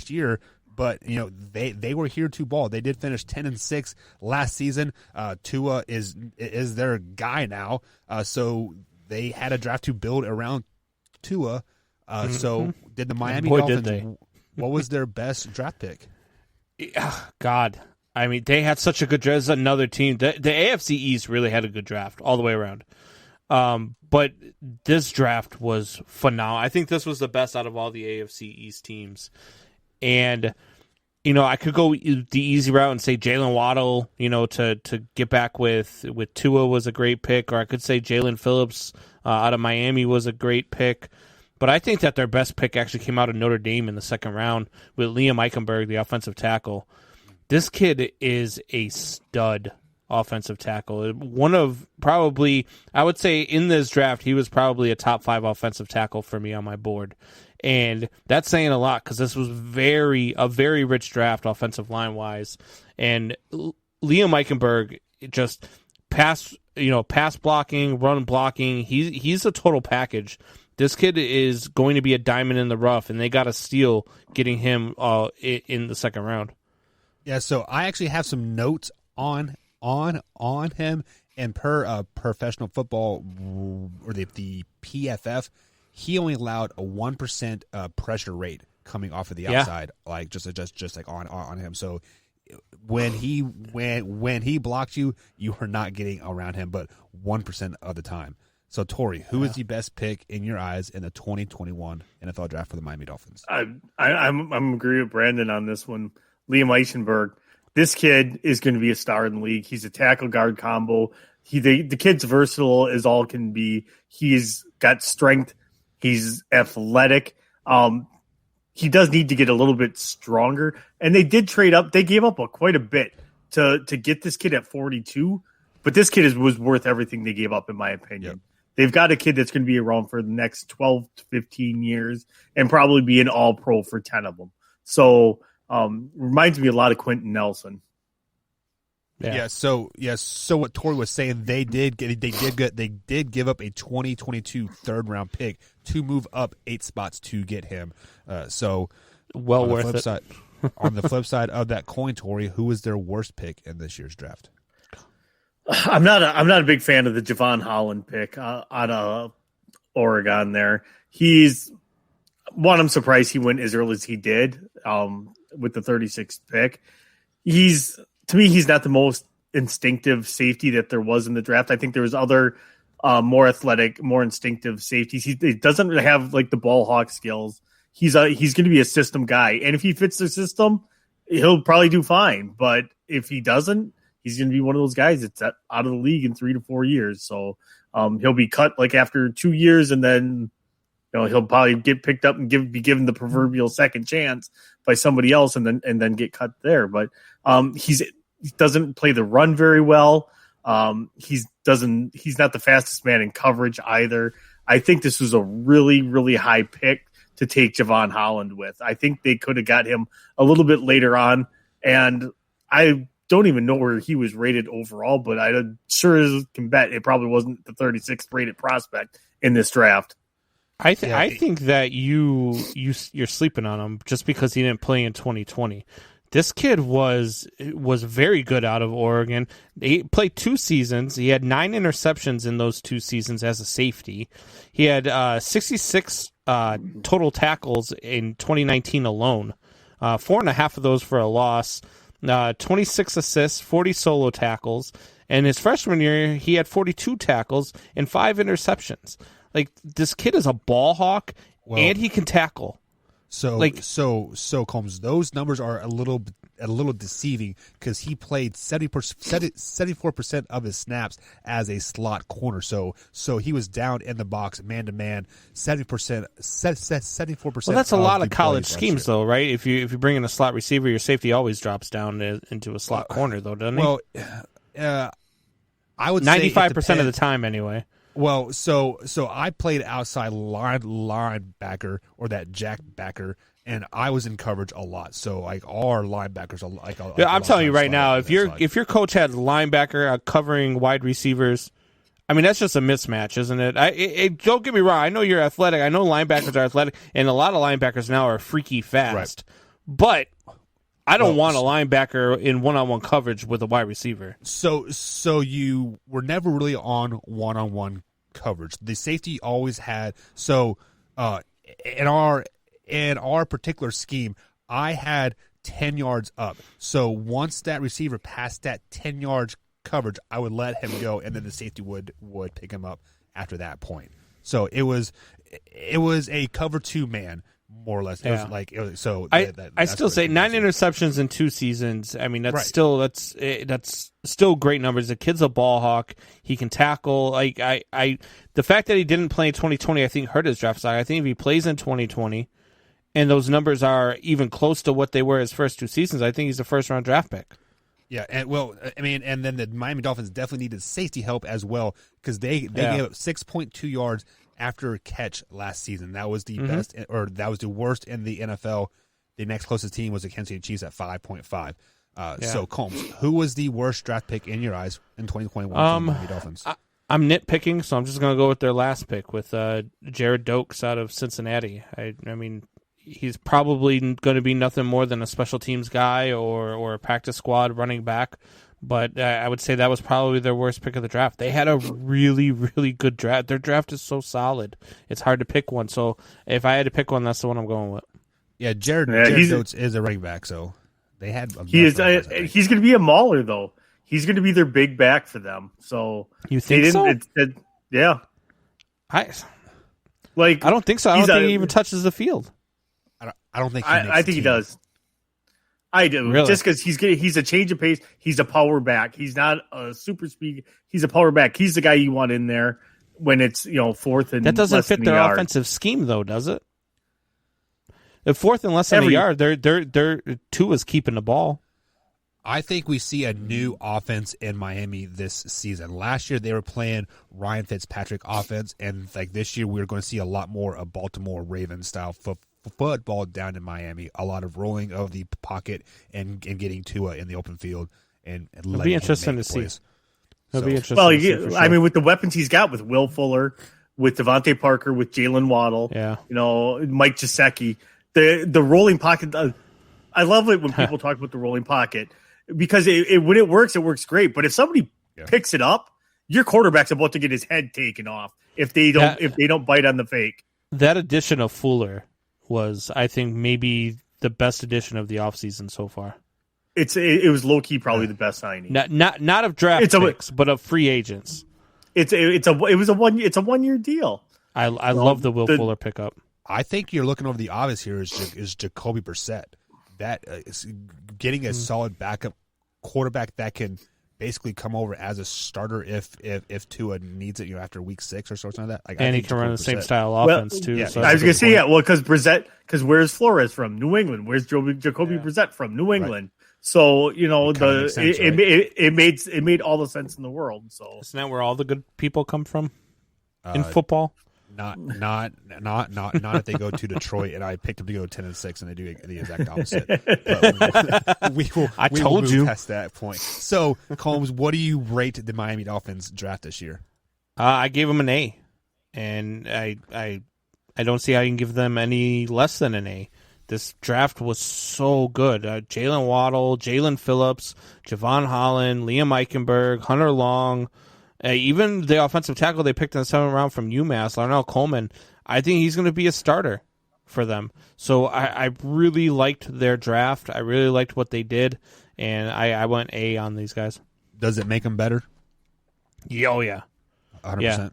year, but they were here to ball. They did finish 10-6 last season. Tua is their guy now, so they had a draft to build around Tua. So did the Miami Dolphins? What was their best draft pick? God, I mean, they had such a good draft. This is another team. The AFC East really had a good draft all the way around. But this draft was phenomenal. I think this was the best out of all the AFC East teams. And, I could go the easy route and say Jalen Waddle, to get back with Tua was a great pick. Or I could say Jalen Phillips out of Miami was a great pick. But I think that their best pick actually came out of Notre Dame in the second round with Liam Eichenberg, the offensive tackle. This kid is a stud offensive tackle. One of probably, I would say in this draft, he was probably a top 5 offensive tackle for me on my board. And that's saying a lot because this was a very rich draft offensive line wise. And Liam Eichenberg just pass blocking, run blocking. He's a total package. This kid is going to be a diamond in the rough, and they got a steal getting him in the second round. Yeah, so I actually have some notes on him, and per professional football or the PFF, he only allowed a 1% pressure rate coming off of the outside, like just like on him. So when he blocked you, you are not getting around him, but 1% of the time. So, Tori, who is the best pick in your eyes in the 2021 NFL draft for the Miami Dolphins? I'm agree with Brandon on this one. Liam Eichenberg. This kid is going to be a star in the league. He's a tackle guard combo. The kid's versatile as all can be. He's got strength. He's athletic. He does need to get a little bit stronger. And they did trade up. They gave up quite a bit to get this kid at 42. But this kid was worth everything they gave up, in my opinion. Yep. They've got a kid that's going to be around for the next 12 to 15 years and probably be an all-pro for 10 of them. So reminds me a lot of Quentin Nelson. Yeah. So what Tori was saying, they did give up a 2022 third-round pick to move up 8 spots to get him. So well worth it. On the flip side of that coin, Tori, who was their worst pick in this year's draft? I'm not a big fan of the Javon Holland pick out of Oregon there. I'm surprised he went as early as he did with the 36th pick. To me, he's not the most instinctive safety that there was in the draft. I think there was other more athletic, more instinctive safeties. He doesn't really have like the ball hawk skills. He's going to be a system guy. And if he fits the system, he'll probably do fine. But if he doesn't, he's going to be one of those guys that's out of the league in 3 to 4 years. So he'll be cut like after 2 years, and then he'll probably get picked up and be given the proverbial second chance by somebody else, and then get cut there. But he doesn't play the run very well. He's not the fastest man in coverage either. I think this was a really, really high pick to take Javon Holland with. I think they could have got him a little bit later on, and I don't even know where he was rated overall, but I sure as can bet it probably wasn't the 36th rated prospect in this draft. I think that you're sleeping on him just because he didn't play in 2020. This kid was very good out of Oregon. He played 2 seasons. He had 9 interceptions in those 2 seasons as a safety. He had 66 total tackles in 2019 alone. 4.5 of those for a loss. 26 assists, 40 solo tackles, and his freshman year he had 42 tackles and 5 interceptions. Like, this kid is a ball hawk, and he can tackle. So Combs, those numbers are a little a little deceiving because he played 74% of his snaps as a slot corner. So he was down in the box man to man 74%. Well, that's a lot of college schemes, though, right? If you bring in a slot receiver, your safety always drops down into a slot corner, though, doesn't it? Well, I would 95% of the time, anyway. Well, so I played outside linebacker or that jack backer, and I was in coverage a lot. So like our linebackers, I'm telling you right now, if your coach had linebacker covering wide receivers, I mean that's just a mismatch, isn't it? Don't get me wrong. I know you're athletic. I know linebackers are athletic, and a lot of linebackers now are freaky fast. Right. But I don't want a linebacker in one-on-one coverage with a wide receiver. So you were never really on one-on-one coverage. The safety always had. So in our particular scheme, I had 10 yards up. So once that receiver passed that 10 yards coverage, I would let him go, and then the safety would pick him up after that point. So it was a cover 2 man. More or less, I still say 9 interceptions in 2 seasons. I mean, that's still great numbers. The kid's a ball hawk. He can tackle. The fact that he didn't play in 2020, I think, hurt his draft stock. I think if he plays in 2020, and those numbers are even close to what they were his first 2 seasons, I think he's a first-round draft pick. Yeah, and then the Miami Dolphins definitely needed safety help as well because they gave up 6.2 yards after catch last season. That was the best, or that was the worst in the NFL. The next closest team was the Kansas City Chiefs at 5.5. So Combs, who was the worst draft pick in your eyes in 2021 from the Miami Dolphins? I'm nitpicking, so I'm just going to go with their last pick with Jared Dokes out of Cincinnati. I mean, he's probably going to be nothing more than a special teams guy or a practice squad running back. But I would say that was probably their worst pick of the draft. They had a really, really good draft. Their draft is so solid. It's hard to pick one. So if I had to pick one, that's the one I'm going with. Yeah, Jared Dokes is a running back, so they had. He's going to be a mauler, though. He's going to be their big back for them. So you think so? Yeah. I don't think so. I don't think he even touches the field. I don't think. I think he does. I do, really? Just because he's a change of pace. He's a power back. He's not a super speed. He's a power back. He's the guy you want in there when it's 4th and that doesn't less fit than their yard. Offensive scheme, though, does it? If 4th and less than a yard, they're Tua's keeping the ball. I think we see a new offense in Miami this season. Last year they were playing Ryan Fitzpatrick offense, and like this year we're going to see a lot more of Baltimore Ravens style football down in Miami. A lot of rolling of the pocket and getting Tua in the open field and it'll be interesting to see. It'll be interesting. Well, to see for sure. I mean, with the weapons he's got with Will Fuller, with Devontae Parker, with Jalen Waddle, Mike Gesicki, the rolling pocket. I love it when people talk about the rolling pocket because when it works great. But if somebody picks it up, your quarterback's about to get his head taken off if they don't bite on the fake. That addition of Fuller was, I think, maybe the best addition of the offseason so far. It was low key probably the best signing. Not of draft picks, but of free agents. It's a 1 year deal. I love the Will Fuller pickup. I think you're looking over the obvious here is Jacoby Brissett. That is getting a solid backup quarterback that can basically come over as a starter if Tua needs it, after week 6 or something like that. And he can run the same style offense too. Yeah, so I was going to say because where's Flores from? New England. Where's Jacoby Brissett from? New England. Right. So it made all the sense in the world. So isn't that where all the good people come from in football? Not if they go to Detroit and I picked them to go 10-6 and they do the exact opposite. But we will move past that point. So Combs, what do you rate the Miami Dolphins draft this year? I gave them an A, and I don't see how you can give them any less than an A. This draft was so good. Jalen Waddle, Jalen Phillips, Javon Holland, Liam Eichenberg, Hunter Long. Even the offensive tackle they picked in the 7th round from UMass, Larnell Coleman, I think he's going to be a starter for them. So I really liked their draft. I really liked what they did, and I went A on these guys. Does it make them better? Yeah, oh yeah. 100%.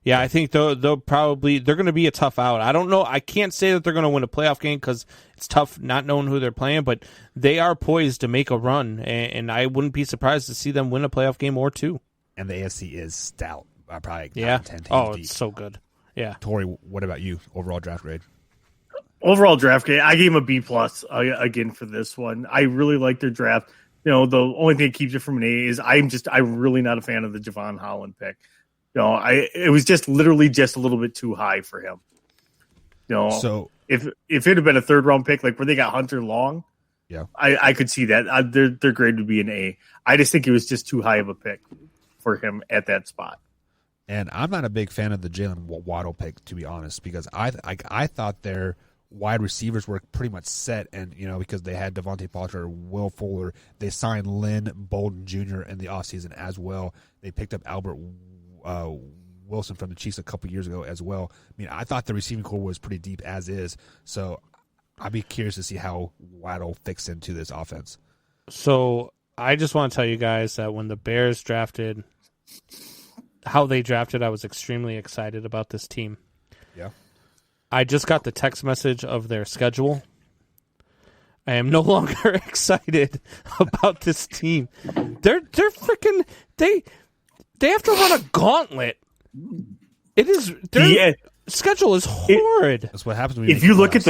Yeah, I think they're going to be a tough out. I don't know. I can't say that they're going to win a playoff game because it's tough not knowing who they're playing, but they are poised to make a run, and I wouldn't be surprised to see them win a playoff game or two. And the AFC is stout. Probably 10 teams Oh, deep. it's so good. Yeah. Tori, what about you? Overall draft grade? Overall draft grade, I gave him a B+ again for this one. I really like their draft. The only thing that keeps it from an A is I'm really not a fan of the Javon Holland pick. It was just literally just a little bit too high for him. So if it had been a third round pick, like where they got Hunter Long, yeah, I could see that. Their grade would be an A. I just think it was just too high of a pick for him at that spot. And I'm not a big fan of the Jalen Waddle pick, to be honest, because I thought their wide receivers were pretty much set, and because they had Devontae Pollard, Will Fuller, they signed Lynn Bolden Jr. in the offseason as well. They picked up Albert Wilson from the Chiefs a couple years ago as well. I mean, I thought the receiving core was pretty deep as is, so I'd be curious to see how Waddle fits into this offense. So I just want to tell you guys that when the Bears drafted, how they drafted, I was extremely excited about this team. Yeah. I just got the text message of their schedule. I am no longer excited about this team. They're freaking they have to run a gauntlet. It is their schedule is horrid. That's what happens when if you look at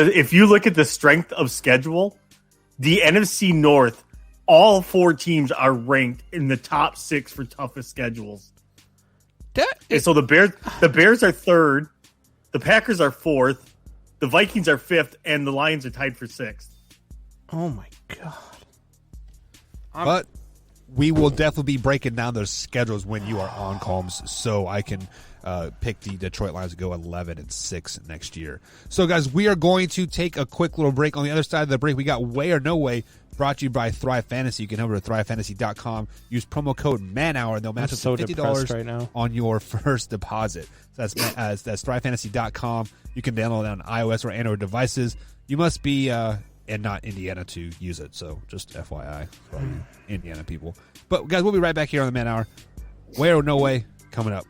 the strength of schedule, the NFC North, all 4 teams are ranked in the top 6 for toughest schedules. So the Bears are 3rd, the Packers are 4th, the Vikings are 5th, and the Lions are tied for 6th. Oh my god! But we will definitely be breaking down those schedules when you are on, Combs, so I can pick the Detroit Lions to go 11-6 next year. So, guys, we are going to take a quick little break. On the other side of the break, we got Way or No Way, brought to you by Thrive Fantasy. You can head over to thrivefantasy.com, use promo code MANHOUR, and they'll match up to $50 right now on your first deposit. So that's thrivefantasy.com. You can download it on iOS or Android devices. You must be and not Indiana to use it, so just FYI for all you Indiana people. But, guys, we'll be right back here on the Man Hour. Way or No Way coming up.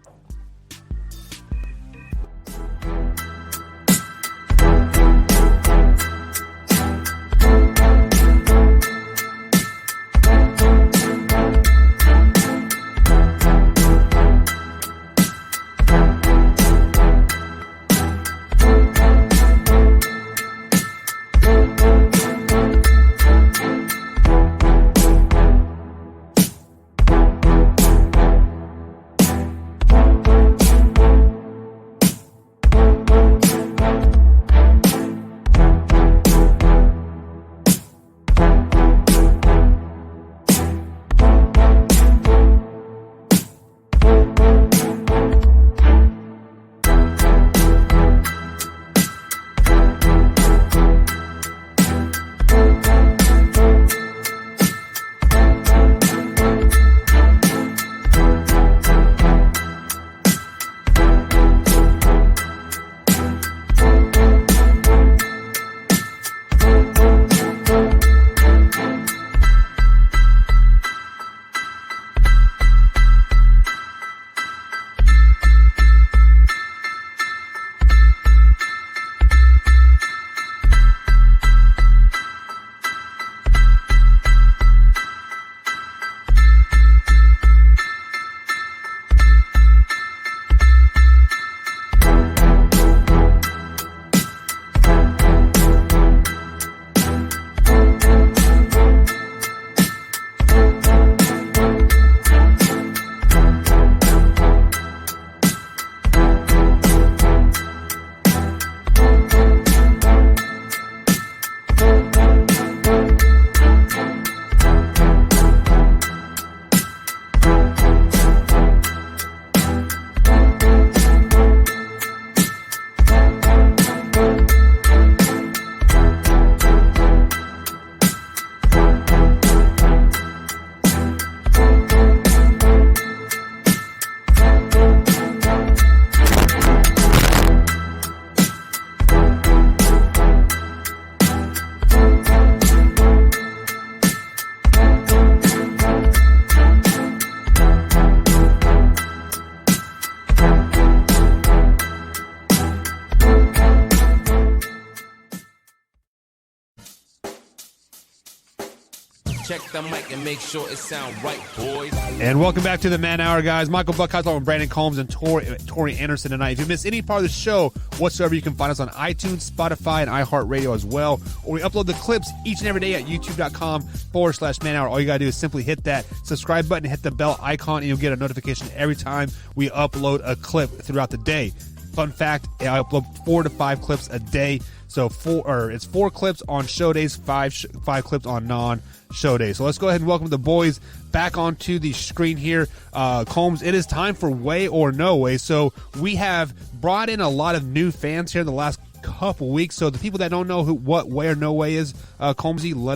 the mic and make sure it sound right, boys. And welcome back to the Man Hour, guys. Michael Buckhouse with Brandon Combs and Tori Anderson tonight. If you miss any part of the show whatsoever, you can find us on iTunes, Spotify, and iHeartRadio as well. Or we upload the clips each and every day at youtube.com/Man Hour. All you got to do is simply hit that subscribe button, hit the bell icon, and you'll get a notification every time we upload a clip throughout the day. Fun fact, I upload 4 to 5 clips a day. So it's 4 clips on show days, 5 clips on non-show days. So let's go ahead and welcome the boys back onto the screen here. Combs, it is time for Way or No Way. So we have brought in a lot of new fans here in the last couple weeks. So the people that don't know what Way or No Way is, Combsy, let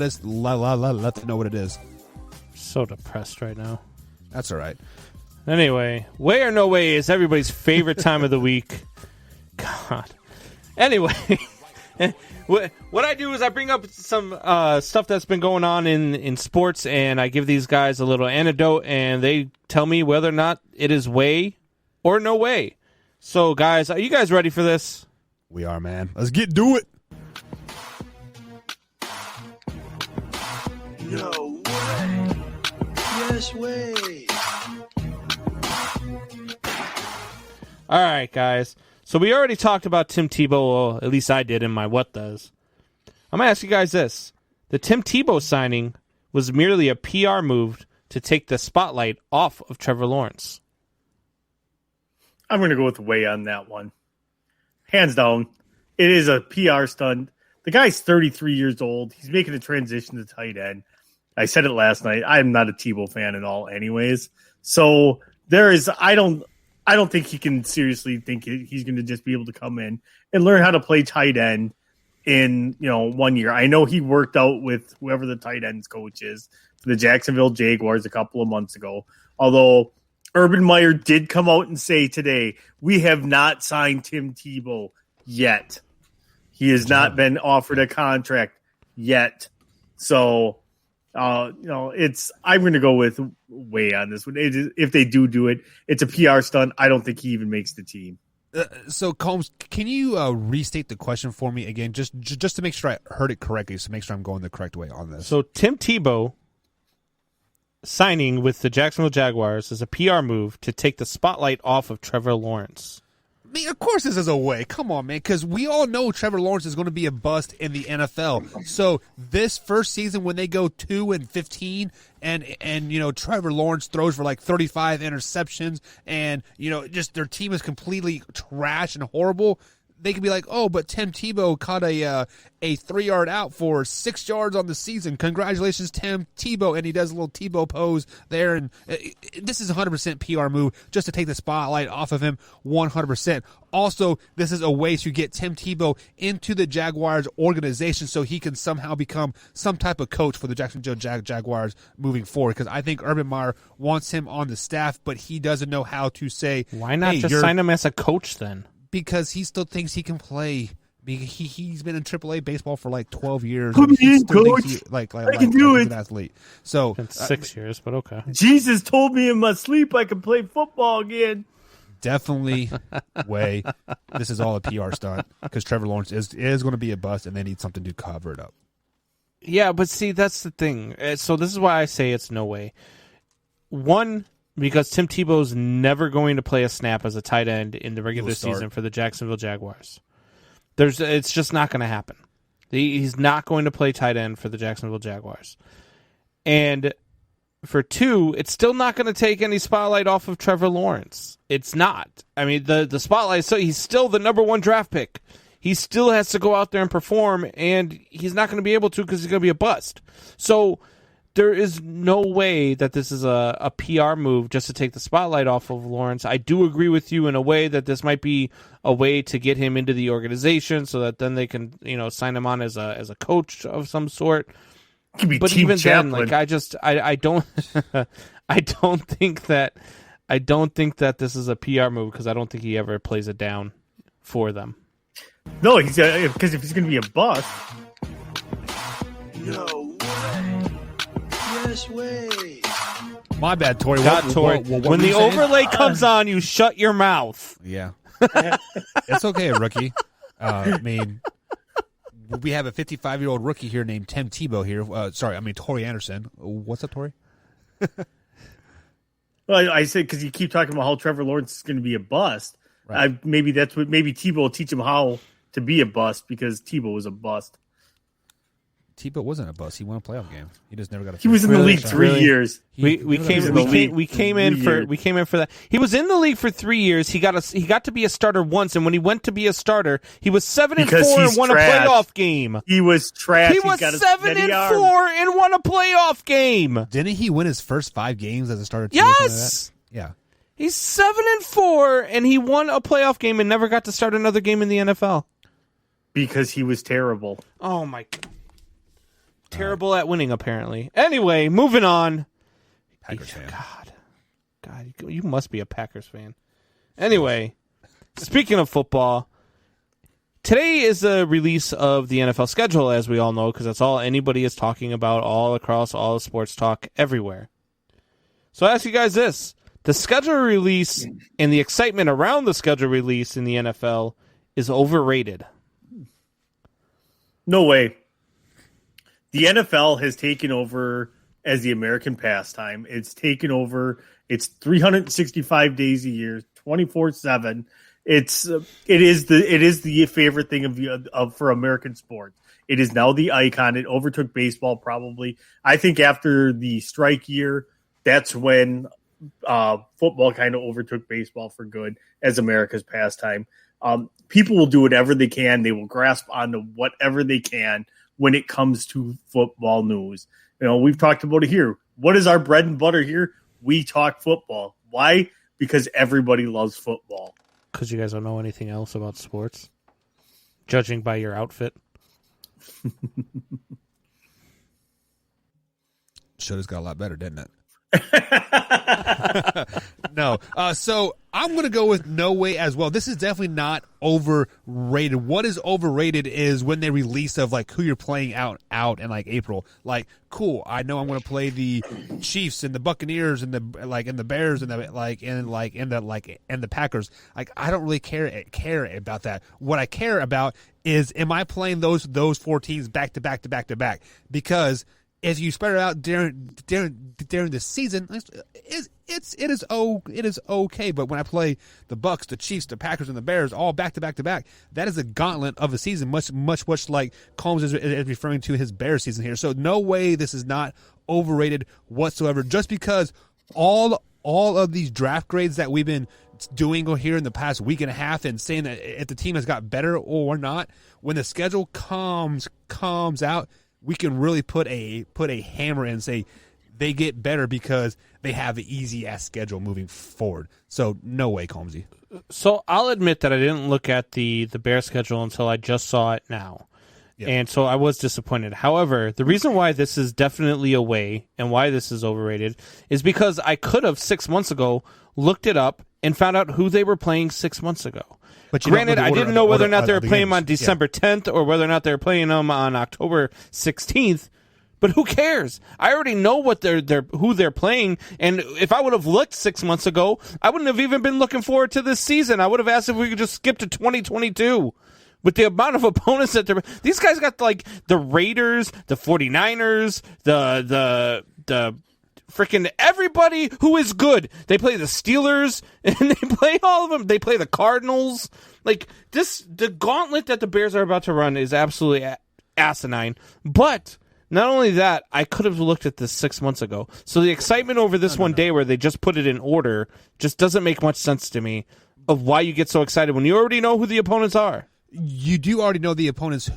them know what it is. So depressed right now. That's all right. Anyway, Way or No Way is everybody's favorite time of the week. God. Anyway, what I do is I bring up some stuff that's been going on in sports, and I give these guys a little anecdote, and they tell me whether or not it is way or no way. So, guys, are you guys ready for this? We are, man. Let's do it. No way. Yes way. All right, guys. So we already talked about Tim Tebow, well, at least I did in my What Does. I'm going to ask you guys this. The Tim Tebow signing was merely a PR move to take the spotlight off of Trevor Lawrence. I'm going to go with Way on that one. Hands down, it is a PR stunt. The guy's 33 years old. He's making a transition to tight end. I said it last night. I'm not a Tebow fan at all anyways. So I don't think he can seriously think he's going to just be able to come in and learn how to play tight end in 1 year. I know he worked out with whoever the tight ends coach is for the Jacksonville Jaguars a couple of months ago. Although Urban Meyer did come out and say today, we have not signed Tim Tebow yet. He has not been offered a contract yet. So, I'm going to go with Way on this one. If they do it, it's a PR stunt. I don't think he even makes the team. So, Combs, can you restate the question for me again, just to make sure I heard it correctly, so make sure I'm going the correct way on this? So, Tim Tebow signing with the Jacksonville Jaguars is a PR move to take the spotlight off of Trevor Lawrence. I mean, of course this is a way. Come on, man, because we all know Trevor Lawrence is going to be a bust in the NFL. So this first season when they go 2-15 and Trevor Lawrence throws for like 35 interceptions and just their team is completely trash and horrible, they could be like, oh, but Tim Tebow caught a 3-yard out for 6 yards on the season. Congratulations, Tim Tebow. And he does a little Tebow pose there. And this is 100% PR move just to take the spotlight off of him 100%. Also, this is a way to get Tim Tebow into the Jaguars organization so he can somehow become some type of coach for the Jacksonville Jaguars moving forward. Because I think Urban Meyer wants him on the staff, but he doesn't know how to say, why not just sign him as a coach then? Because he still thinks he can play. He's been in AAA baseball for like 12 years. Put me in, coach. I can do it. An athlete. So it's 6 years, but okay. Jesus told me in my sleep I could play football again. Definitely Way. This is all a PR stunt because Trevor Lawrence is going to be a bust, and they need something to cover it up. Yeah, but see, that's the thing. So this is why I say it's no way. One, because Tim Tebow's never going to play a snap as a tight end in the regular season for the Jacksonville Jaguars. It's just not going to happen. He's not going to play tight end for the Jacksonville Jaguars. And for 2, it's still not going to take any spotlight off of Trevor Lawrence. It's not. I mean, the spotlight, so he's still the number 1 draft pick. He still has to go out there and perform, and he's not going to be able to because he's going to be a bust. So there is no way that this is a PR move just to take the spotlight off of Lawrence. I do agree with you in a way that this might be a way to get him into the organization so that then they can, sign him on as a coach of some sort. But even then, like I don't I don't think that this is a PR move because I don't think he ever plays it down for them. No, because if he's going to be a bust. No way. Yes way. My bad, Tori. Tori. When the overlay comes on, you shut your mouth. Yeah. It's okay, rookie. I mean, we have a 55-year-old rookie here named Tim Tebow here. Torrey Anderson. What's up, Torrey? Well, I said because you keep talking about how Trevor Lawrence is going to be a bust. Right. Maybe Tebow will teach him how to be a bust because Tebow was a bust. Tebow wasn't a bust. He won a playoff game. He just never got a. He was in the league 3 years. We came in for that. He was in the league for 3 years. He got to be a starter once, and when he went to be a starter, he was 7-4 and won a playoff game. He was trash. He was 7-4 and won a playoff game. Didn't he win his first 5 games as a starter? Yes. Yeah. He's 7-4 and he won a playoff game and never got to start another game in the NFL because he was terrible. Oh my God. Terrible at winning, apparently. Anyway, moving on. Packers fan. God, you must be a Packers fan. Anyway, speaking of football, today is the release of the NFL schedule, as we all know, because that's all anybody is talking about all across all the sports talk everywhere. So I ask you guys this. The schedule release and the excitement around the schedule release in the NFL is overrated. No way. The NFL has taken over as the American pastime. It's taken over. It's 365 days a year, 24/7. It is the favorite thing for American sports. It is now the icon. It overtook baseball probably. I think after the strike year, that's when football kind of overtook baseball for good as America's pastime. People will do whatever they can. They will grasp onto whatever they can when it comes to football news. You know, we've talked about it here. What is our bread and butter here? We talk football. Why? Because everybody loves football. Because you guys don't know anything else about sports? Judging by your outfit? Should have got a lot better, didn't it? No. So I'm going to go with no way as well. This is definitely not overrated. What is overrated is when they release of like who you're playing out in like April. Like, cool, I know I'm going to play the Chiefs and the Buccaneers and the Bears and the Packers. Like, I don't really care about that. What I care about is, am I playing those 4 teams back to back to back to back? Because if you spread it out during the season, it is okay. But when I play the Bucks, the Chiefs, the Packers, and the Bears all back to back to back, that is a gauntlet of a season, much like Combs is referring to his Bears season here. So no way this is not overrated whatsoever. Just because all of these draft grades that we've been doing here in the past week and a half and saying that if the team has got better or not, when the schedule comes out, we can really put a hammer and say they get better because they have an easy-ass schedule moving forward. So, no way, Combsy. So, I'll admit that I didn't look at the Bears schedule until I just saw it now. Yep. And so I was disappointed. However, the reason why this is definitely a way and why this is overrated is because I could have 6 months ago looked it up and found out who they were playing 6 months ago. But granted, I didn't know whether or not they were playing them on December 10th or whether or not they were playing them on October 16th. But who cares? I already know what who they're playing, and if I would have looked 6 months ago, I wouldn't have even been looking forward to this season. I would have asked if we could just skip to 2022. With the amount of opponents that these guys got, like the Raiders, the 49ers, the freaking everybody who is good. They play the Steelers, and they play all of them. They play the Cardinals. Like, the gauntlet that the Bears are about to run is absolutely asinine. But not only that, I could have looked at this 6 months ago. So the excitement over this day where they just put it in order just doesn't make much sense to me of why you get so excited when you already know who the opponents are. You do already know the opponents,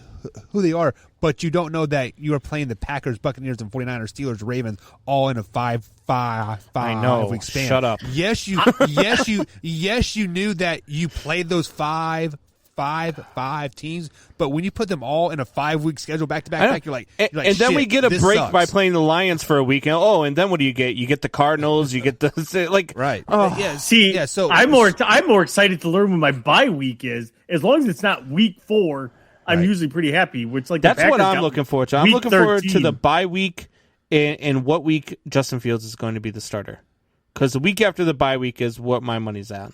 who they are, but you don't know that you are playing the Packers, Buccaneers, and 49ers, Steelers, Ravens, all in a 5-week span. Shut up. Yes, you knew that you played those five teams, but when you put them all in a 5-week schedule back to back, you're like, and then we get a break by playing the Lions for a week. And then what do you get? You get the Cardinals. You get the right. Oh. Yeah. See, yeah. So I'm more excited to learn when my bye week is. As long as it's not week 4, I'm usually pretty happy. Which that's what I'm looking forward to. I'm looking forward to the bye week and what week Justin Fields is going to be the starter. Because the week after the bye week is what my money's at.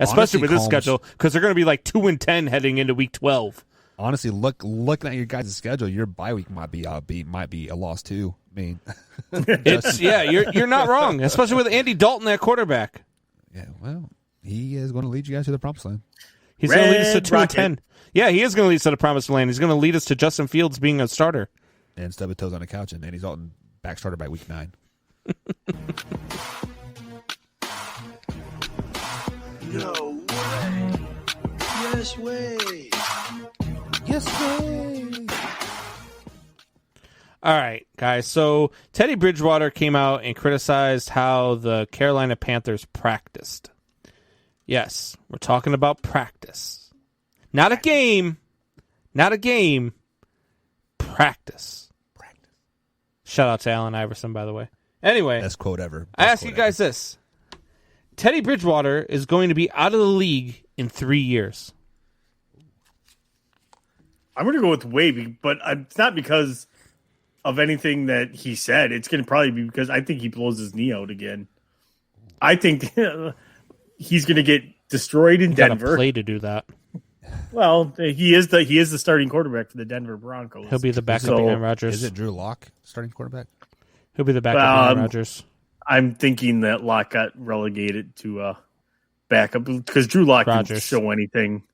Especially with this schedule, because they're going to be like 2-10 heading into week 12. honestly, looking at your guys' schedule, your bye week might be a loss too. I mean, you're not wrong, especially with Andy Dalton at quarterback. Yeah, well, he is going to lead you guys to the promised land. He's going to lead us to 2-10. Yeah, he is going to lead us to the promised land. He's going to lead us to Justin Fields being a starter. And stub his toes on the couch, and Andy Dalton back starter by week 9. No way. Yes way. Yes, way. All right, guys. So Teddy Bridgewater came out and criticized how the Carolina Panthers practiced. Yes, we're talking about practice. Not a game. Not a game. Practice. Shout out to Allen Iverson, by the way. Anyway. Best quote ever. I ask you guys this. Teddy Bridgewater is going to be out of the league in 3 years. I'm going to go with Wavy, but it's not because of anything that he said. It's going to probably be because I think he blows his knee out again. I think he's going to get destroyed in Denver. Got to play to do that. Well, he is the starting quarterback for the Denver Broncos. He'll be the backup behind Rodgers. Is it Drew Lock starting quarterback? He'll be the backup behind Rodgers. I'm thinking that Lock got relegated to backup because Drew Lock didn't show anything.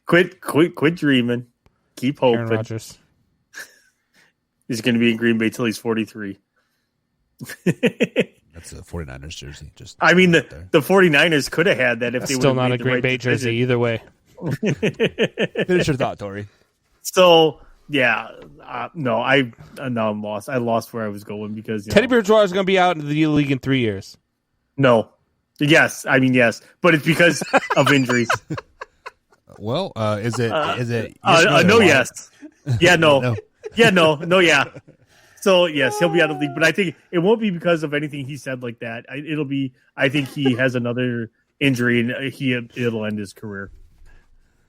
Quit dreaming. Keep hoping. Aaron Rodgers. He's going to be in Green Bay till he's 43. That's a 49ers jersey. I mean, the 49ers could have had that if they would still not made a the Green right Bay jersey decision. either way. Finish your thought, Tori. So, yeah, no, I'm lost. I lost where I was going because Teddy Bridgewater is going to be out of the league in 3 years. No. Yes, but it's because of injuries. Well, is it? No, yes. Yeah, no. No. Yeah, no, yeah. So, yes, he'll be out of the league, but I think it won't be because of anything he said like that. It'll be, I think he has another injury and it'll end his career.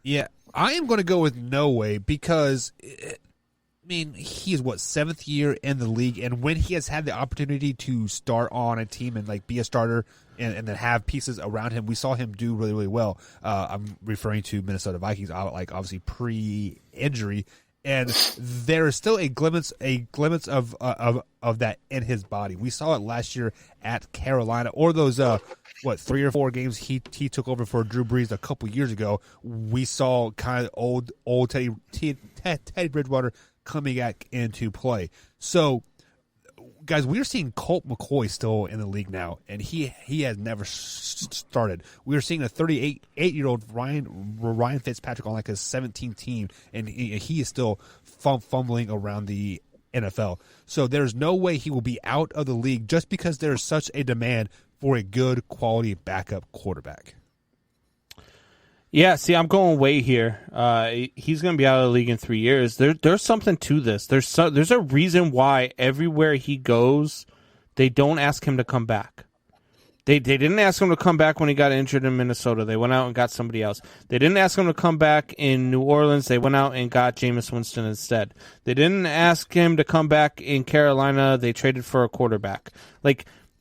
Yeah, I am going to go with no way because, I mean, he is, 7th year in the league, and when he has had the opportunity to start on a team and, be a starter and then have pieces around him, we saw him do really, really well. I'm referring to Minnesota Vikings, obviously pre-injury, and there is still a glimpse of that in his body. We saw it last year at Carolina, or those 3 or 4 games he took over for Drew Brees a couple years ago. We saw kind of old Teddy Bridgewater coming back into play. So, guys, we're seeing Colt McCoy still in the league now, and he has never started. We're seeing a 38-year-old Ryan Fitzpatrick on his 17th team, and he is still fumbling around the NFL. So there's no way he will be out of the league just because there's such a demand for a good quality backup quarterback. Yeah, see, I'm going way here. He's going to be out of the league in 3 years. There's something to this. There's a reason why everywhere he goes, they don't ask him to come back. They didn't ask him to come back when he got injured in Minnesota. They went out and got somebody else. They didn't ask him to come back in New Orleans. They went out and got Jameis Winston instead. They didn't ask him to come back in Carolina. They traded for a quarterback.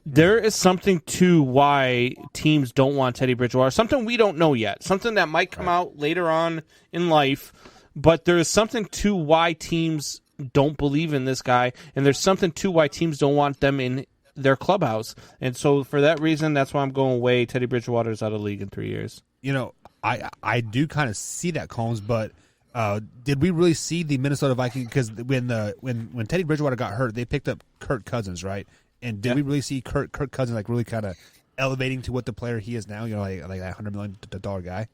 There is something to why teams don't want Teddy Bridgewater, something we don't know yet, something that might come out later on in life, but there is something to why teams don't believe in this guy, and there's something to why teams don't want them in their clubhouse. And so for that reason, that's why I'm going away. Teddy Bridgewater's out of the league in 3 years. I do kind of see that, Combs, but did we really see the Minnesota Vikings? Because when Teddy Bridgewater got hurt, they picked up Kirk Cousins, right? And did we really see Kirk Cousins really kind of elevating to what the player he is now? Like that $100 million guy.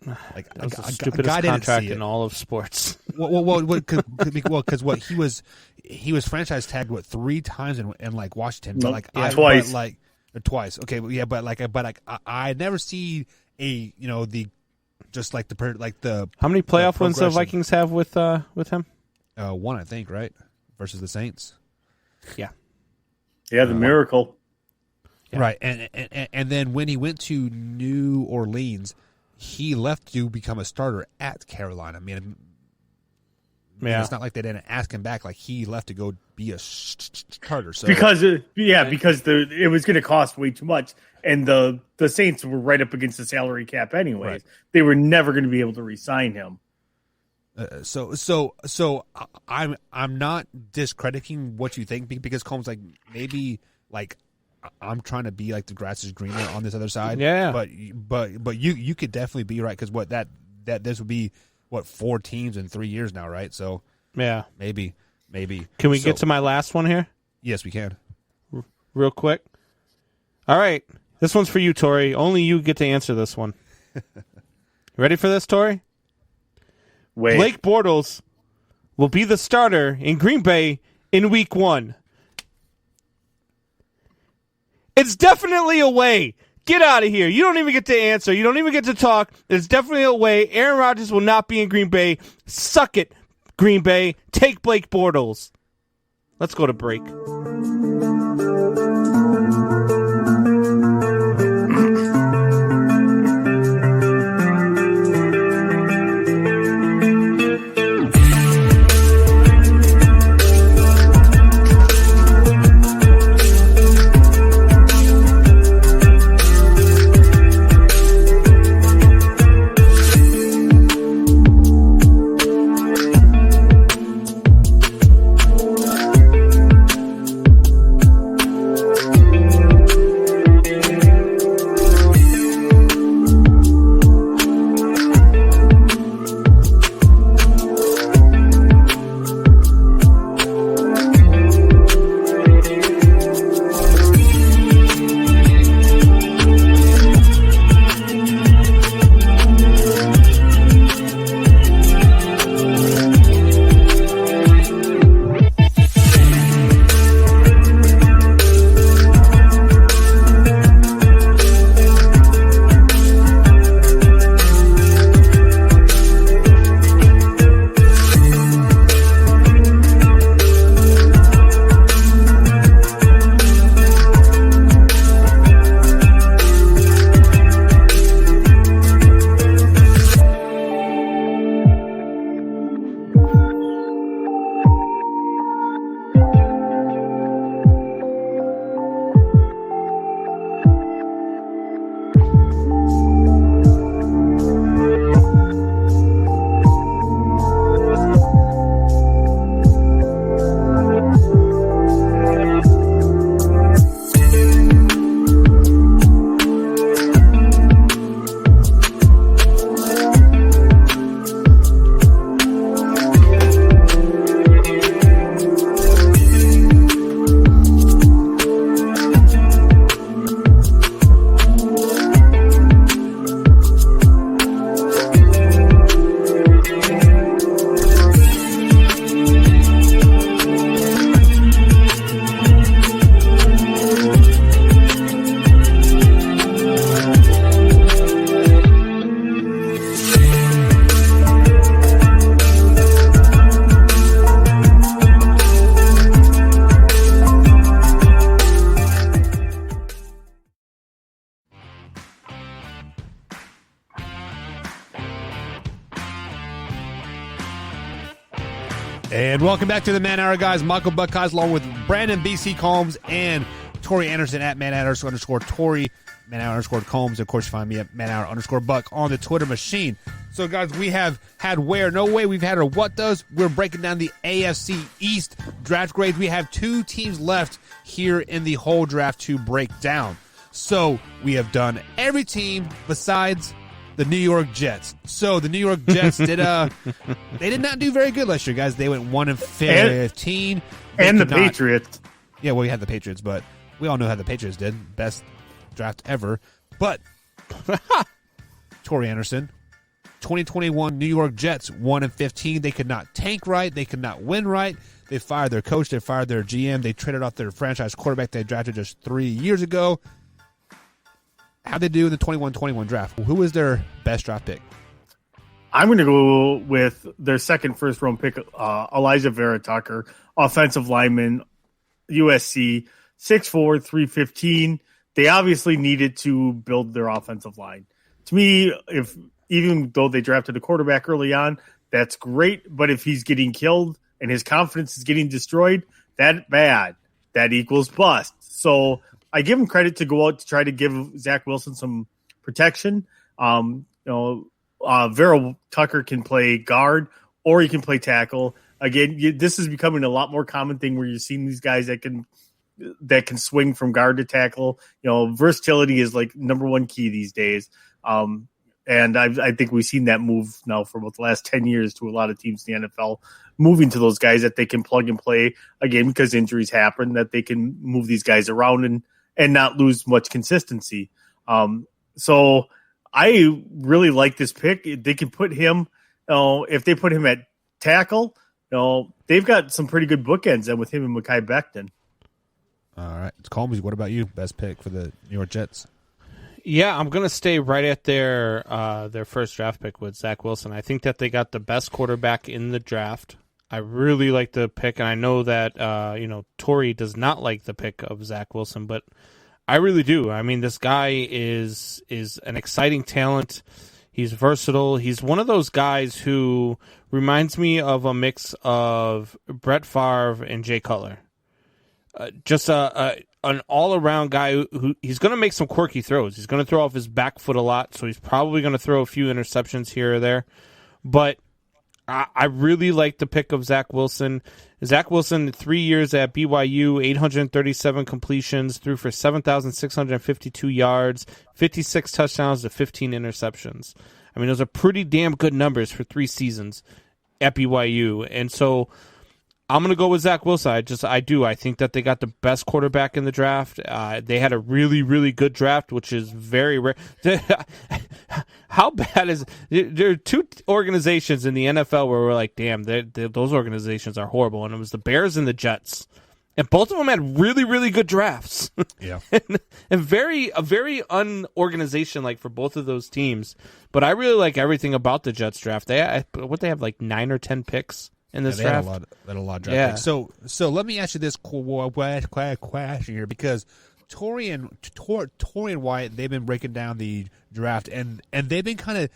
That was the stupidest contract in all of sports. Because he was franchise tagged 3 times in Washington, but twice. Twice. Okay, yeah, but I never see the How many playoff wins the Vikings have with him? 1, I think, right, versus the Saints. Yeah. Yeah, the miracle. Yeah. Right, and then when he went to New Orleans, he left to become a starter at Carolina. I mean, it's not like they didn't ask him back. He left to go be a starter. So because it was going to cost way too much, and the Saints were right up against the salary cap anyways. Right. They were never going to be able to re-sign him. I'm not discrediting what you think because Combs like maybe like I'm trying to be like the grass is greener on this other side. Yeah. But you could definitely be right because what that this would be 4 teams in 3 years now, right? So yeah, maybe. Can we get to my last one here? Yes, we can. Real quick. All right. This one's for you, Tori. Only you get to answer this one. Ready for this, Tori? Wait. Blake Bortles will be the starter in Green Bay in week 1. It's definitely a way. Get out of here. You don't even get to answer. You don't even get to talk. It's definitely a way. Aaron Rodgers will not be in Green Bay. Suck it, Green Bay. Take Blake Bortles. Let's go to break. And welcome back to the Man Hour, guys. Michael Buckeyes along with Brandon BC Combs and Tori Anderson at Man Hour _ Tori, Man Hour _ Combs. Of course, you find me at Man Hour _ Buck on the Twitter machine. So, guys, we have had Where No Way. We've had our What Does. We're breaking down the AFC East draft grades. We have 2 teams left here in the whole draft to break down. So, we have done every team besides the New York Jets. So the New York Jets they did not do very good last year, guys. They went 1-15. And the Patriots. Yeah, well, we had the Patriots, but we all know how the Patriots did. Best draft ever. But Tori Anderson, 2021 New York Jets 1-15. They could not tank right. They could not win right. They fired their coach. They fired their GM. They traded off their franchise quarterback they drafted just 3 years ago. How'd they do in the 21-21 draft? Who was their best draft pick? I'm going to go with their second first-round pick, Elijah Vera Tucker, offensive lineman, USC, 6'4", 315. They obviously needed to build their offensive line. To me, even though they drafted a quarterback early on, that's great. But if he's getting killed and his confidence is getting destroyed, that equals bust. So I give him credit to go out to try to give Zach Wilson some protection. Vera Tucker can play guard or he can play tackle. Again, this is becoming a lot more common thing where you're seeing these guys that can swing from guard to tackle. Versatility is like number one key these days. And I think we've seen that move now for about the last 10 years to a lot of teams in the NFL, moving to those guys that they can plug and play, again, because injuries happen, that they can move these guys around and not lose much consistency. So I really like this pick. They can put him, if they put him at tackle, they've got some pretty good bookends then with him and Mekhi Becton. All right. Colmes, what about you? Best pick for the New York Jets? Yeah, I'm going to stay right at their first draft pick with Zach Wilson. I think that they got the best quarterback in the draft. I really like the pick, and I know that Torrey does not like the pick of Zach Wilson, but I really do. I mean, this guy is an exciting talent. He's versatile. He's one of those guys who reminds me of a mix of Brett Favre and Jay Cutler. Just an all-around guy who he's going to make some quirky throws. He's going to throw off his back foot a lot, so he's probably going to throw a few interceptions here or there. But I really like the pick of Zach Wilson. Zach Wilson, 3 years at BYU, 837 completions, threw for 7,652 yards, 56 touchdowns to 15 interceptions. I mean, those are pretty damn good numbers for 3 seasons at BYU. And so I'm going to go with Zach Wilson. I do. I think that they got the best quarterback in the draft. They had a really, really good draft, which is very rare. How bad is it? There are 2 organizations in the NFL where we're like, damn, those organizations are horrible. And it was the Bears and the Jets. And both of them had really, really good drafts. Yeah. and a very unorganization like for both of those teams. But I really like everything about the Jets draft. They have like 9 or 10 picks in this draft. They had a lot of draft picks. So let me ask you this question here, because Torrey and Wyatt, they've been breaking down the draft, and they've been kind of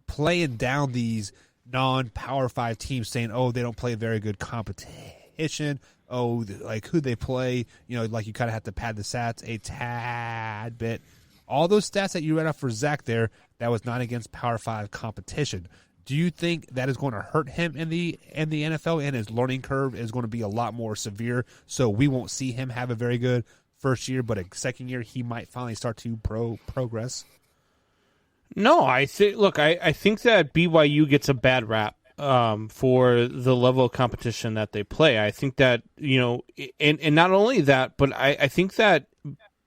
playing down these non-Power 5 teams, saying, oh, they don't play very good competition. Oh, like who they play, like you kind of have to pad the stats a tad bit. All those stats that you read off for Zach there, that was not against Power 5 competition. Do you think that is going to hurt him in the NFL, and his learning curve is going to be a lot more severe, so we won't see him have a very good first year, but a second year he might finally start to progress? No, I think that BYU gets a bad rap for the level of competition that they play. I think that, and not only that, but I think that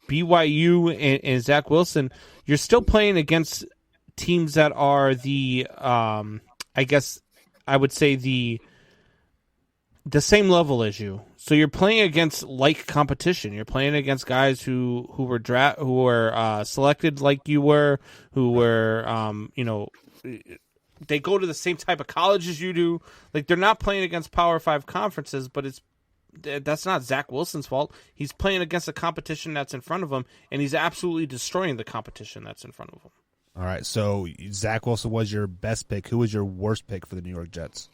BYU and Zach Wilson, you're still playing against teams that are the, I guess I would say the same level as you. So you're playing against like competition. You're playing against guys who were selected like you were, who were they go to the same type of college as you do. Like, they're not playing against Power 5 conferences, but that's not Zach Wilson's fault. He's playing against the competition that's in front of him, and he's absolutely destroying the competition that's in front of him. All right, so Zach Wilson was your best pick. Who was your worst pick for the New York Jets?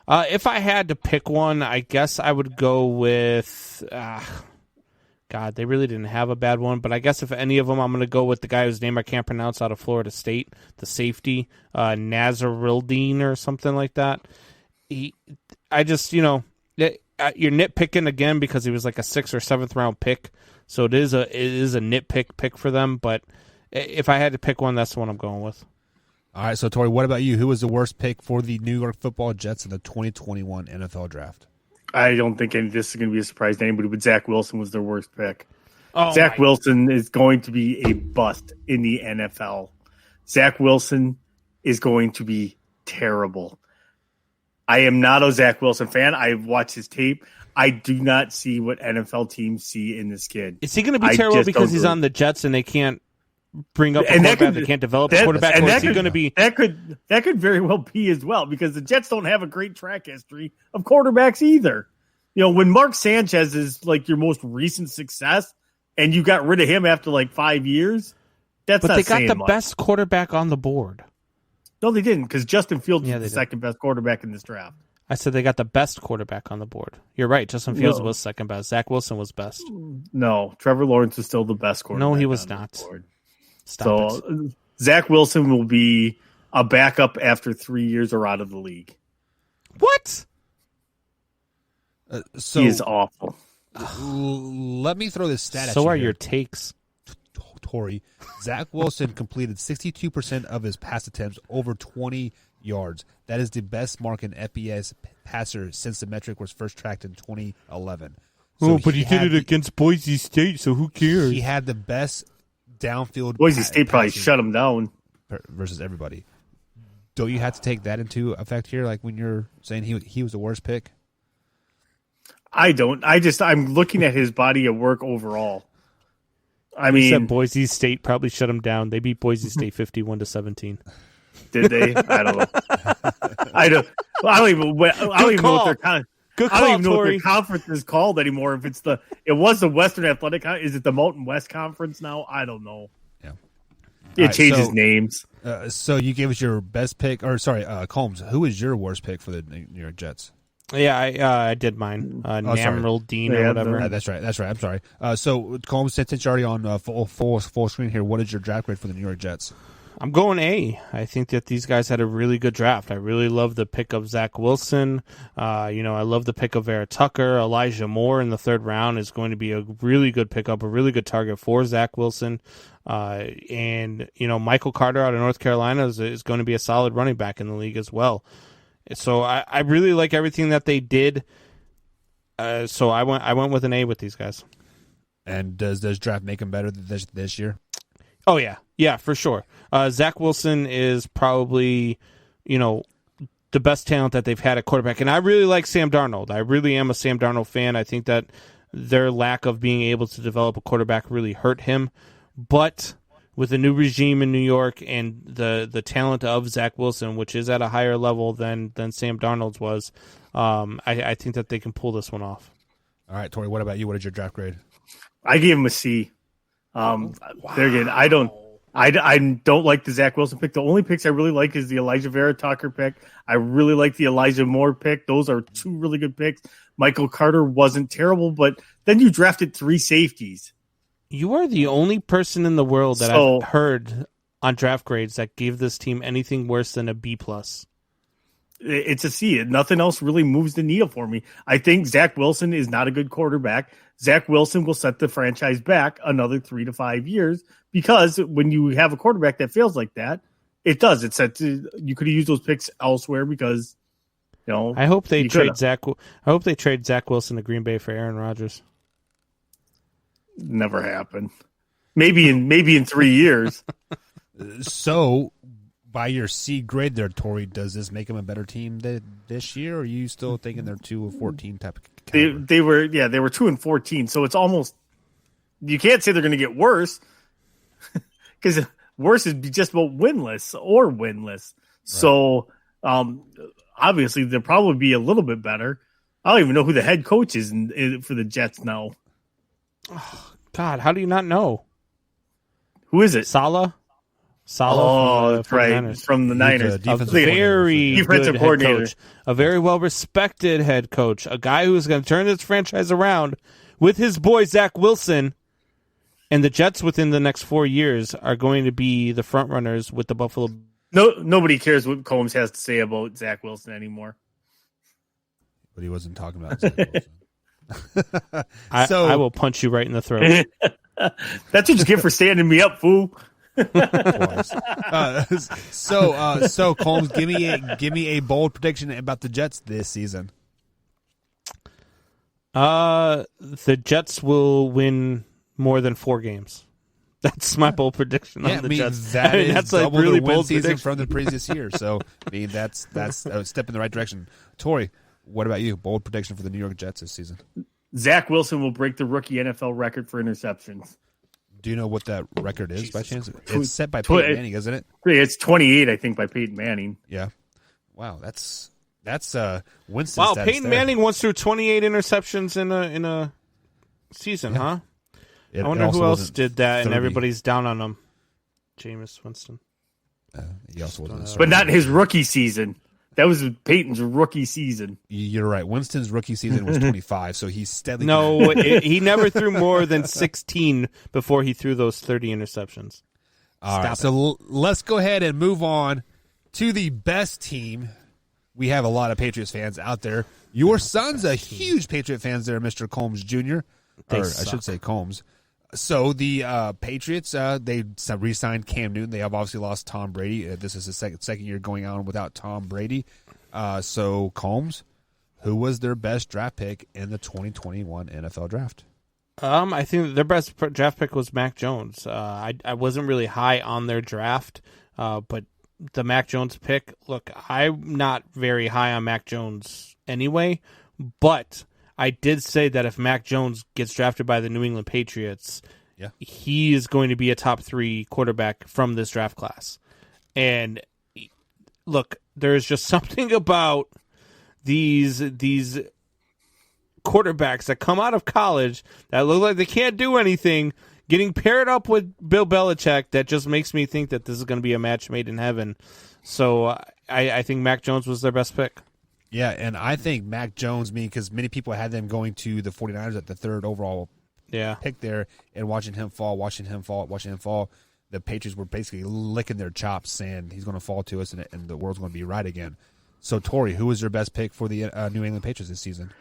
If I had to pick one, I guess I would go with God, they really didn't have a bad one, but I guess if any of them, I'm going to go with the guy whose name I can't pronounce out of Florida State, the safety, Nazarildine or something like that. You're nitpicking again because he was like a 6th or 7th round pick, so it is a nitpick pick for them. But if I had to pick one, that's the one I'm going with. All right, so Tori, what about you? Who was the worst pick for the New York Football Jets in the 2021 NFL Draft? I don't think this is going to be a surprise to anybody, but Zach Wilson was their worst pick. Oh, Zach Wilson is going to be a bust in the NFL. Zach Wilson is going to be terrible. I am not a Zach Wilson fan. I've watched his tape. I do not see what NFL teams see in this kid. Is he going to be terrible because he's on the Jets and they can't bring up a quarterback, they can't develop a quarterback? Or is he going to be that could very well be as well, because the Jets don't have a great track history of quarterbacks either. When Mark Sanchez is like your most recent success, and you got rid of him after like 5 years, that's not saying much. But they got the best quarterback on the board. No, they didn't, because Justin Fields was the second best quarterback in this draft. I said they got the best quarterback on the board. You're right. Justin Fields was second best. Zach Wilson was best. No, Trevor Lawrence is still the best quarterback. No, he was not. Stop it. Zach Wilson will be a backup after 3 years are out of the league. What? So He is awful. let me throw this stat at you. So are here. your takes. Tori. Zach Wilson completed 62% of his pass attempts over 20 yards. That is the best mark in FBS passer since the metric was first tracked in 2011. So But he did it against Boise State, so who cares? He had the best downfield. Boise State probably passing shut him down. versus everybody. Don't you have to take that into effect here? Like when you're saying he was the worst pick? I don't. I'm looking at his body of work overall. I He mean, said Boise State probably shut him down. They beat Boise State 51-17. did they? I don't know. I don't even know what their Good I don't call, even know what Tori. their conference is called anymore. If it was the Western Athletic, is it the Mountain West Conference now? I don't know. Yeah. It Right, changes so- names. So you gave us your best pick, or sorry, Combs. Who is your worst pick for the New York Jets? Yeah, I did mine. sorry. Namrel Dean or Yeah, whatever. That's right. I'm sorry. So Combs, since you're already on full screen here, what is your draft grade for the New York Jets? I'm going A. I think that these guys had a really good draft. I really love the pick of Zach Wilson. I love the pick of Vera Tucker. Elijah Moore in the third round is going to be a really good pickup, a really good target for Zach Wilson. And Michael Carter out of North Carolina is going to be a solid running back in the league as well. So I really like everything that they did. So I went with an A with these guys. And does draft make him better this year? Oh, yeah, for sure. Zach Wilson is probably, the best talent that they've had at quarterback. And I really like Sam Darnold. I really am a Sam Darnold fan. I think that their lack of being able to develop a quarterback really hurt him. But with a new regime in New York and the talent of Zach Wilson, which is at a higher level than Sam Darnold's was, I think that they can pull this one off. All right, Tori, what about you? What is your draft grade? I gave him a C. They're good. I don't like the Zach Wilson pick. The only picks I really like is the Elijah Vera Tucker pick. I really like the Elijah Moore pick. Those are two really good picks. Michael Carter wasn't terrible, but then you drafted 3 safeties. You are the only person in the world that So- I've heard on draft grades that gave this team anything worse than a B+. It's a C. Nothing else really moves the needle for me. I think Zach Wilson is not a good quarterback. Zach Wilson will set the franchise back another 3 to 5 years because when you have a quarterback that fails like that, it does. It's that you could have used those picks elsewhere because, I hope they you trade coulda. I hope they trade Zach Wilson to Green Bay for Aaron Rodgers. Never happened. Maybe in 3 years. So, by your C grade there, Tori, does this make them a better team this year, or are you still thinking they're 2-14 type of caliber? They were 2-14. So it's almost, you can't say they're going to get worse because worse is just about winless or winless. So obviously they'll probably be a little bit better. I don't even know who the head coach is for the Jets now. God, how do you not know? Who is it? Saleh Oh, that's from the right. Niners. From the Niners. a defensive A Very defensive good head coordinator. coach, a very well-respected head coach, a guy who's going to turn this franchise around with his boy Zach Wilson. And the Jets within the next 4 years are going to be the front runners with the Buffalo. Nobody cares what Combs has to say about Zach Wilson anymore. But he wasn't talking about Zach Wilson. I will punch you right in the throat. That's what you get for standing me up, fool. Twice. So Combs, give me a bold prediction about the Jets this season. The Jets will win more than 4 games. That's my bold prediction on the Jets. That is that's a double really the win bold season prediction. from the previous year. So that's a step in the right direction. Tori, what about you? Bold prediction for the New York Jets this season. Zach Wilson will break the rookie NFL record for interceptions. Do you know what that record is by chance? Christ. It's set by Peyton Manning, isn't it? It's 28, I think, by Peyton Manning. Yeah. Wow, that's Winston's Wow, status Peyton there. Manning once threw 28 interceptions in a season, huh? It I wonder also who else wasn't did that, 30. and everybody's down on him. Jameis Winston. He also wasn't. But not his rookie season. That was Peyton's rookie season. You're right. Winston's rookie season was 25, so he's steadily. No, he never threw more than 16 before he threw those 30 interceptions. All right, Stop so let's go ahead and move on to the best team. We have a lot of Patriots fans out there. Your son's a huge Patriot fan there, Mr. Combs Jr. I should say Combs. So the Patriots, they re-signed Cam Newton. They have obviously lost Tom Brady. This is the second year going on without Tom Brady. So Combs, who was their best draft pick in the 2021 NFL draft? I think their best draft pick was Mac Jones. I wasn't really high on their draft, but the Mac Jones pick, look, I'm not very high on Mac Jones anyway, but I did say that if Mac Jones gets drafted by the New England Patriots, he is going to be a top 3 quarterback from this draft class. And look, there's just something about these quarterbacks that come out of college that look like they can't do anything, getting paired up with Bill Belichick, that just makes me think that this is going to be a match made in heaven. So I think Mac Jones was their best pick. Yeah, and I think Mac Jones, because many people had them going to the 49ers at the 3rd overall pick there, and watching him fall, the Patriots were basically licking their chops saying he's going to fall to us and the world's going to be right again. So, Tori, who was your best pick for the New England Patriots this season?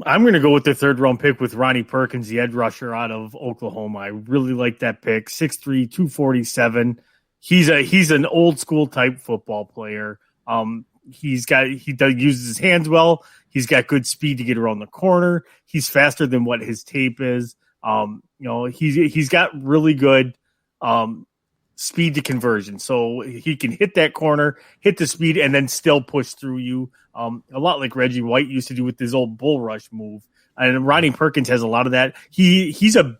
I'm going to go with the 3rd-round pick with Ronnie Perkins, the edge rusher out of Oklahoma. I really like that pick. 6'3", 247. He's an old-school type football player. He uses his hands well. He's got good speed to get around the corner. He's faster than what his tape is. He's got really good speed to conversion. So he can hit that corner, hit the speed, and then still push through you. A lot like Reggie White used to do with his old bull rush move. And Ronnie Perkins has a lot of that. He's a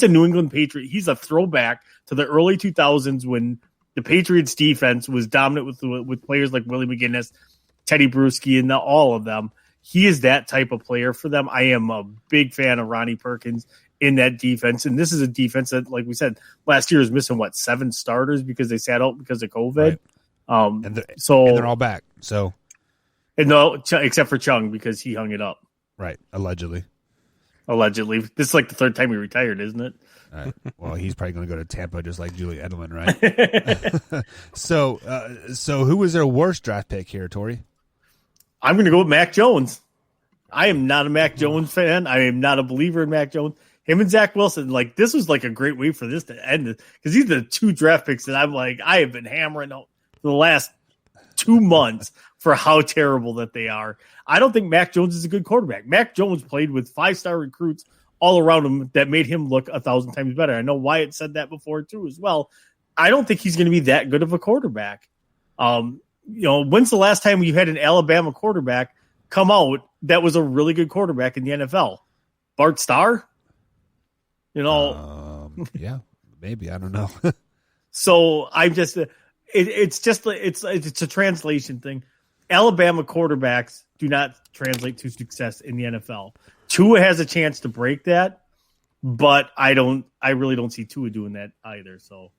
New England Patriot. He's a throwback to the early 2000s when the Patriots defense was dominant with players like Willie McGinnis, Teddy Bruschi, and all of them. He is that type of player for them. I am a big fan of Ronnie Perkins in that defense. And this is a defense that, like we said, last year was missing, 7 starters because they sat out because of COVID. Right. And they're all back. So, except for Chung because he hung it up. Right. Allegedly. This is like the 3rd time he retired, isn't it? All right. Well, he's probably going to go to Tampa just like Julie Edelman, right? So who was their worst draft pick here, Tori? I'm going to go with Mac Jones. I am not a Mac Jones fan. I am not a believer in Mac Jones. Him and Zach Wilson, this was like a great way for this to end, because these are the 2 draft picks that I have been hammering out the last 2 months for how terrible that they are. I don't think Mac Jones is a good quarterback. Mac Jones played with 5-star recruits all around him that made him look 1,000 times better. I know Wyatt said that before too as well. I don't think he's going to be that good of a quarterback. When's the last time you had an Alabama quarterback come out that was a really good quarterback in the NFL? Bart Starr? Yeah, maybe. I don't know. So I'm just, it's a translation thing. Alabama quarterbacks do not translate to success in the NFL. Tua has a chance to break that, but I really don't see Tua doing that either. So,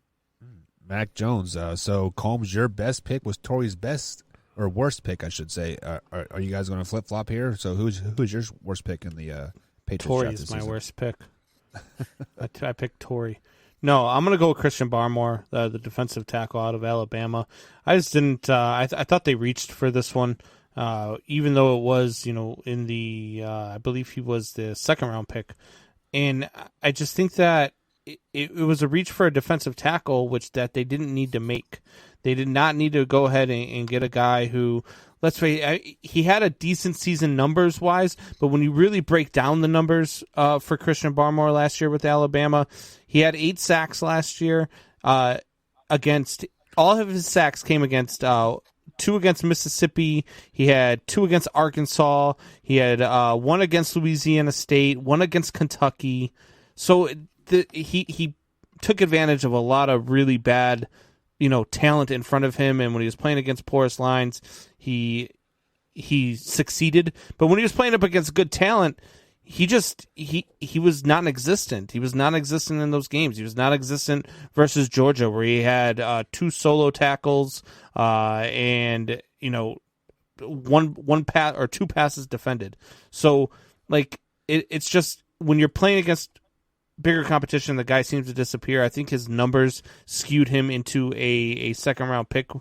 Mac Jones. So Combs, your best pick was Tori's best or worst pick, I should say. Are you guys going to flip flop here? So who's your worst pick in the Patriots? Tori's my worst pick. I picked Tori. No, I'm going to go with Christian Barmore, the defensive tackle out of Alabama. I just didn't. I thought they reached for this one, even though it was, in the. I believe he was the 2nd round pick, and I just think that it was a reach for a defensive tackle, which that they didn't need to make. They did not need to go ahead and get a guy who, let's say, he had a decent season numbers wise, but when you really break down the numbers for Christian Barmore last year with Alabama, he had 8 sacks last year. Against all of his sacks came against 2 against Mississippi. He had 2 against Arkansas. He had 1 against Louisiana State, 1 against Kentucky. So he took advantage of a lot of really bad, talent in front of him. And when he was playing against porous lines, he succeeded. But when he was playing up against good talent, he was non-existent. He was non-existent in those games. He was non-existent versus Georgia, where he had 2 solo tackles and one pass or 2 passes defended. So it's just when you're playing against bigger competition, the guy seems to disappear. I think his numbers skewed him into a 2nd round pick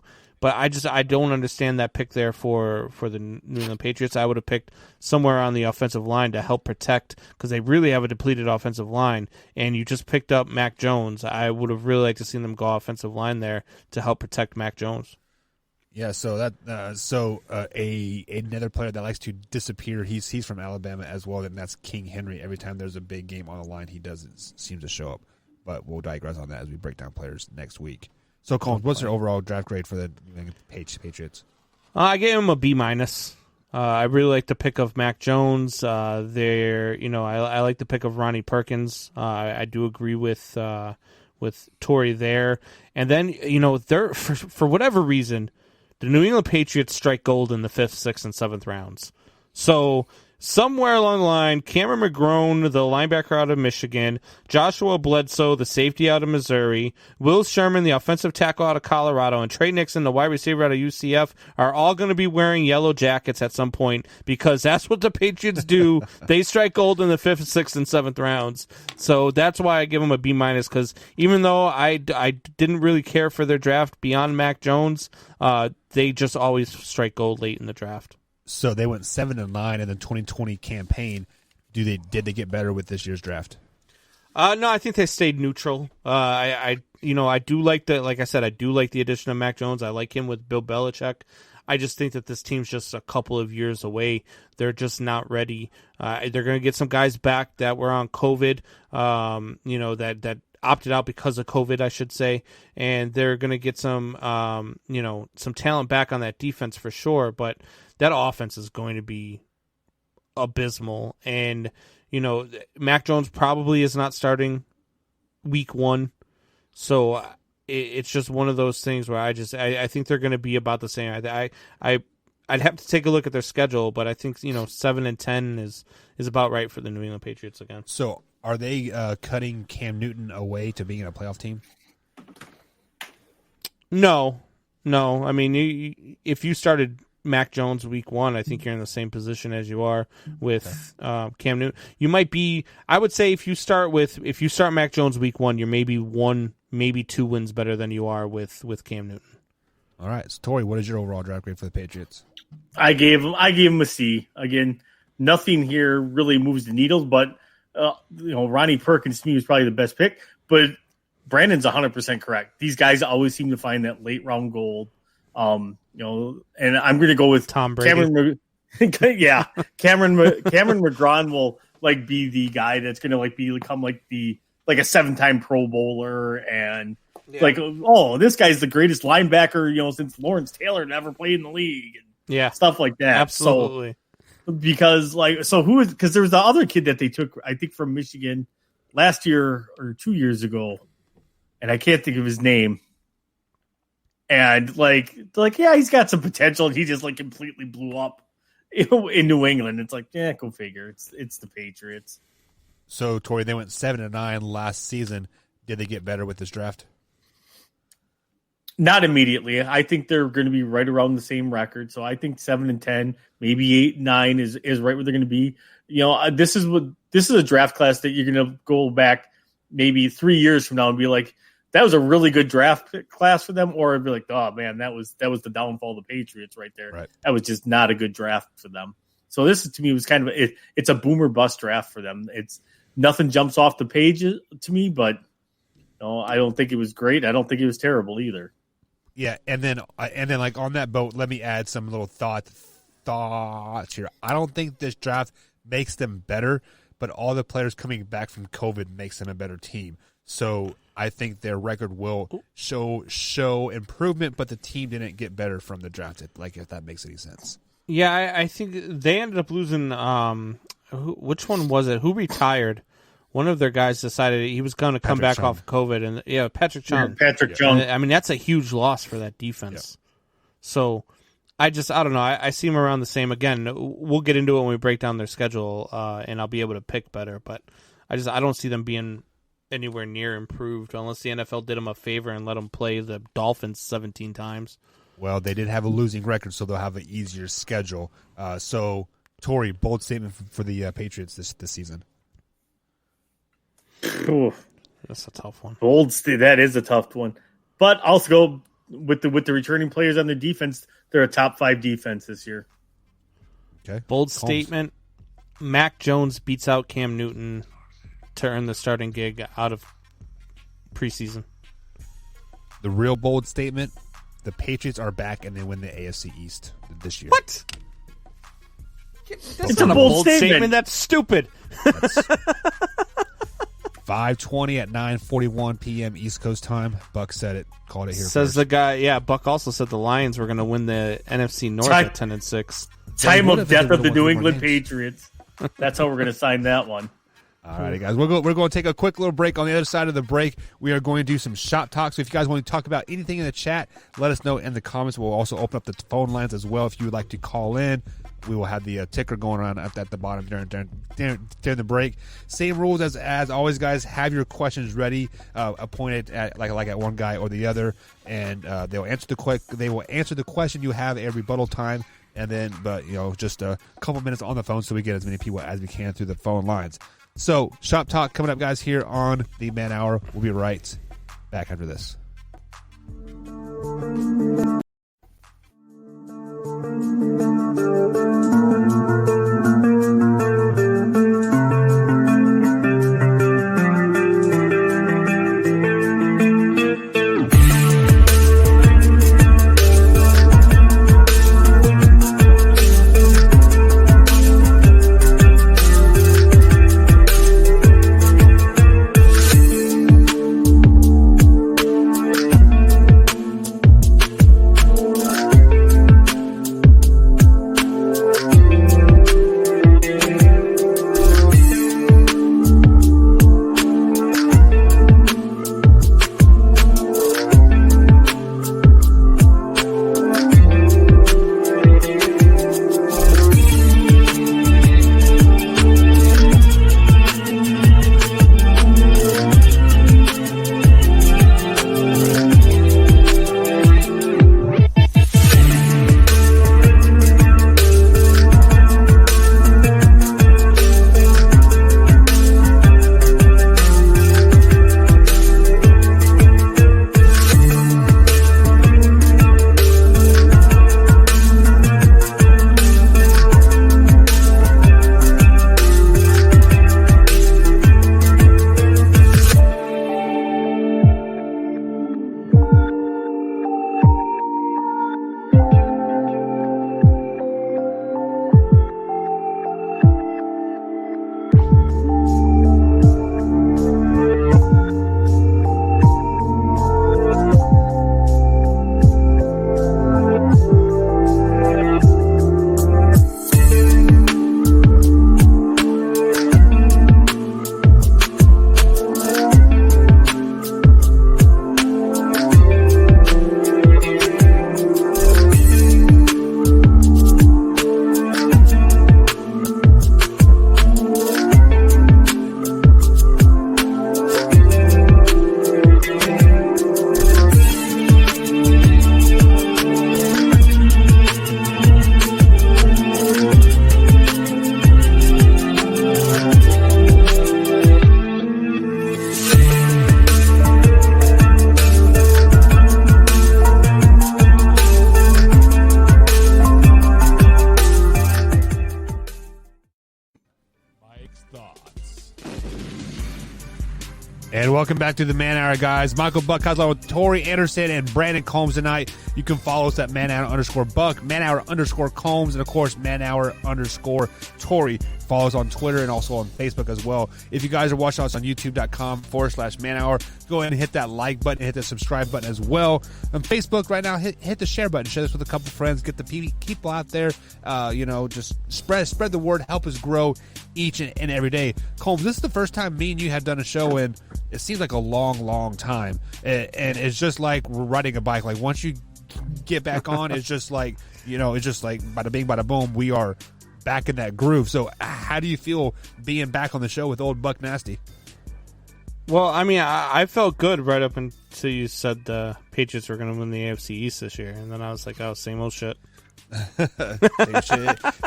But I don't understand that pick there for the New England Patriots. I would have picked somewhere on the offensive line to help protect, because they really have a depleted offensive line. And you just picked up Mac Jones. I would have really liked to see them go offensive line there to help protect Mac Jones. Yeah, so another player that likes to disappear. He's from Alabama as well, and that's King Henry. Every time there's a big game on the line, he doesn't seem to show up. But we'll digress on that as we break down players next week. So, Colin, what's your overall draft grade for the Patriots? I gave him a B-. I really like the pick of Mac Jones. I like the pick of Ronnie Perkins. I do agree with Torrey there. And then, for whatever reason, the New England Patriots strike gold in the 5th, 6th, and 7th rounds. So somewhere along the line, Cameron McGrone, the linebacker out of Michigan, Joshua Bledsoe, the safety out of Missouri, Will Sherman, the offensive tackle out of Colorado, and Trey Nixon, the wide receiver out of UCF, are all going to be wearing yellow jackets at some point, because that's what the Patriots do. They strike gold in the 5th, 6th, and 7th rounds. So that's why I give them a B-, because even though I didn't really care for their draft beyond Mac Jones, they just always strike gold late in the draft. So they went 7-9 in the 2020 campaign. Did they get better with this year's draft? No, I think they stayed neutral. I do like I do like the addition of Mac Jones. I like him with Bill Belichick. I just think that this team's just a couple of years away. They're just not ready. They're going to get some guys back that were on COVID, that opted out because of COVID, I should say, and they're going to get some talent back on that defense for sure, but that offense is going to be abysmal. And, Mac Jones probably is not starting week 1. So it's just one of those things where I think they're going to be about the same. I'd have to take a look at their schedule, but I think, 7-10 is about right for the New England Patriots again. So are they cutting Cam Newton away to being a playoff team? No. I mean, if you started Mac Jones week 1, I think you're in the same position as you are with Cam Newton. You might be. I would say if you start Mac Jones week 1, you're maybe 1, maybe 2 wins better than you are with Cam Newton. All right, so Torrey, what is your overall draft grade for the Patriots? I gave him a C. Again, nothing here really moves the needles, but Ronnie Perkins to me was probably the best pick. But Brandon's 100% correct. These guys always seem to find that late round gold. And I'm going to go with Tom Brady. Cameron McGrone will be the guy that's going to become a 7-time Pro Bowler, and this guy's the greatest linebacker since Lawrence Taylor never played in the league, and stuff like that. Absolutely. So, because there was the other kid that they took, I think, from Michigan last year or 2 years ago, and I can't think of his name. And he's got some potential, and he just completely blew up in New England. It's go figure. It's the Patriots. So, Torrey, they went 7-9 last season. Did they get better with this draft? Not immediately. I think they're going to be right around the same record. So I think 7-10, maybe 8-9 is right where they're going to be. This is a draft class that you're going to go back maybe 3 years from now and be like, that was a really good draft class for them, or it'd be like, oh man, that was the downfall of the Patriots right there. Right. That was just not a good draft for them. So this to me was kind of it's a boomer bust draft for them. It's nothing jumps off the page to me, but I don't think it was great. I don't think it was terrible either. Yeah, and then on that boat, let me add some little thoughts here. I don't think this draft makes them better, but all the players coming back from COVID makes them a better team. So I think their record will show improvement, but the team didn't get better from the draft. If that makes any sense. Yeah, I think they ended up losing. Which one was it? Who retired? One of their guys decided he was going to come back off of COVID, and Patrick Chung. Yeah, Patrick Chung. I mean, that's a huge loss for that defense. Yeah. So I don't know. I see them around the same. Again, we'll get into it when we break down their schedule, and I'll be able to pick better. But I don't see them being anywhere near improved unless the NFL did them a favor and let them play the Dolphins 17 times. Well, they did have a losing record, so they'll have an easier schedule. So, Torrey, bold statement for the Patriots this season. Ooh. That's a tough one. That is a tough one. But I'll go with the returning players on their defense, they're a top 5 defense this year. Okay. Bold statement. Mac Jones beats out Cam Newton to earn the starting gig out of preseason. The real bold statement: the Patriots are back and they win the AFC East this year. What? That's It's not a bold statement. That's stupid. 5:20 at 9:41 p.m. East Coast time. Buck said it. Called it here. Says first. the guy. Yeah, Buck also said the Lions were going to win the NFC North Time- at 10-6. Time would of have if death they of the would've New won England more games. Patriots. That's how we're going to sign that one. All righty, guys. We're going to take a quick little break. On the other side of the break, we are going to do some shop talk. So if you guys want to talk about anything in the chat, let us know in the comments. We'll also open up the phone lines as well if you would like to call in. We will have the ticker going on at the bottom during the break. Same rules as always, guys. Have your questions ready, appointed at like at one guy or the other, and they will answer the question. You have a rebuttal time, and then just a couple minutes on the phone so we get as many people as we can through the phone lines. So shop talk coming up, guys, here on the Man Hour. We'll be right back after this. And welcome back to the Man Hour, guys. Michael Buck Kozlov with Tori Anderson and Brandon Combs tonight. You can follow us at manhour_Buck, manhour_Combs, and of course, manhour_Tori. Follow us on Twitter and also on Facebook as well. If you guys are watching us on youtube.com/manhour, go ahead and hit that like button, hit the subscribe button as well. On Facebook right now, hit the share button. Share this with a couple friends. Get the people out there. Just spread the word. Help us grow each and every day. Combs, this is the first time me and you have done a show in, it seems like a long time. And it's just like we're riding a bike. Like once you get back on, it's just like, it's just like bada bing, bada boom. We are back in that groove. So how do you feel being back on the show with old Buck Nasty? Well, I mean, I felt good right up until you said the Patriots were going to win the AFC East this year. And then I was like, oh, same old shit.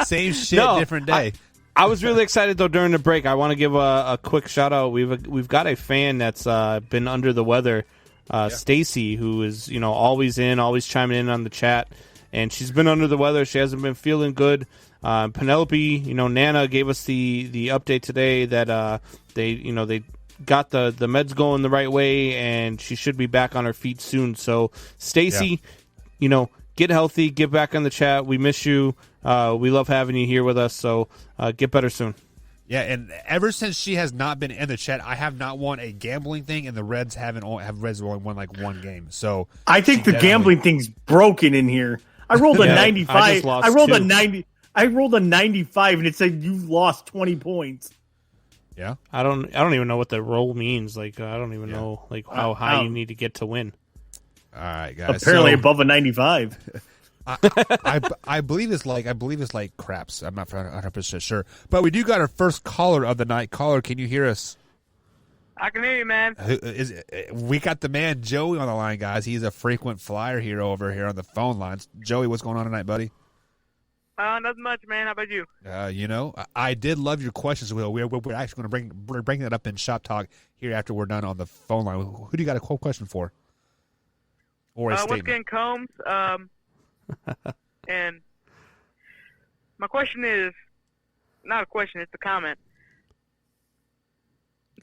Same shit, No, different day. I was really excited, though, during the break. I want to give a quick shout-out. We've got a fan that's been under the weather Stacy, who is always chiming in on the chat, and she's been under the weather. She hasn't been feeling good. Penelope, Nana gave us the update today that they got the meds going the right way, and she should be back on her feet soon. So Stacy, get healthy, get back on the chat. We miss you. We love having you here with us. So get better soon. Yeah, and ever since she has not been in the chat, I have not won a gambling thing, and the Reds Reds only won like one game. So I think the gambling thing's broken in here. I rolled a 95. I rolled a 90. I rolled a 95, and it said you lost 20 points. Yeah, I don't even know what the roll means. Like I don't even know how high you need to get to win. All right, guys. Apparently above a 95. I believe it's like craps. I'm not 100% sure, but we do got our first caller of the night. Caller, can you hear us? I can hear you, man. We got the man Joey on the line, guys. He's a frequent flyer over here on the phone lines. Joey, what's going on tonight, buddy? Nothing much, man. How about you? I did love your questions, Will. We're actually going to bring that up in Shop Talk here after we're done on the phone line. Who do you got a question for? Or a statement? Once again, Combs. And my question is not a question; it's a comment.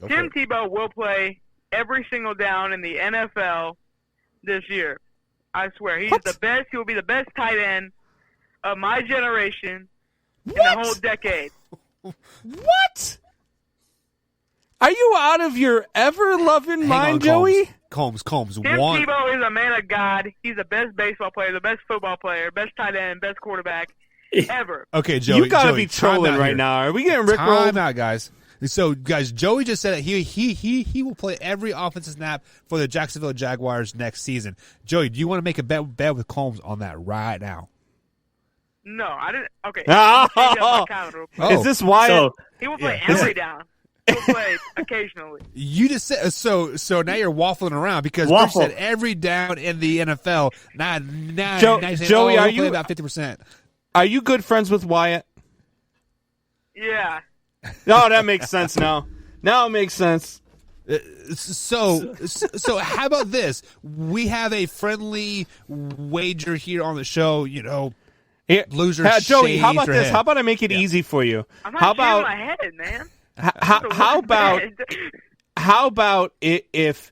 Tim Tebow will play every single down in the NFL this year. I swear, he's the best. He will be the best tight end of my generation in the whole decade. What? Are you out of your ever-loving mind, Joey? Combs. Tim Tebow is a man of God. He's the best baseball player, the best football player, best tight end, best quarterback ever. Okay, Joey. You got to be trolling right now. Are we getting rickrolled? Time out, guys. So, guys, Joey just said that he will play every offensive snap for the Jacksonville Jaguars next season. Joey, do you want to make a bet with Combs on that right now? No, I didn't. Okay. Is this why? He will play every down. He will play occasionally. You just said so now you're waffling around because you said every down in the NFL. Now Joey, are you about 50%? Are you good friends with Wyatt? Yeah. No, that makes sense now. Now it makes sense. So how about this? We have a friendly wager here on the show. Loser. Joey, how about this? How about I make it easy for you? I'm not shaving my head, man. How about if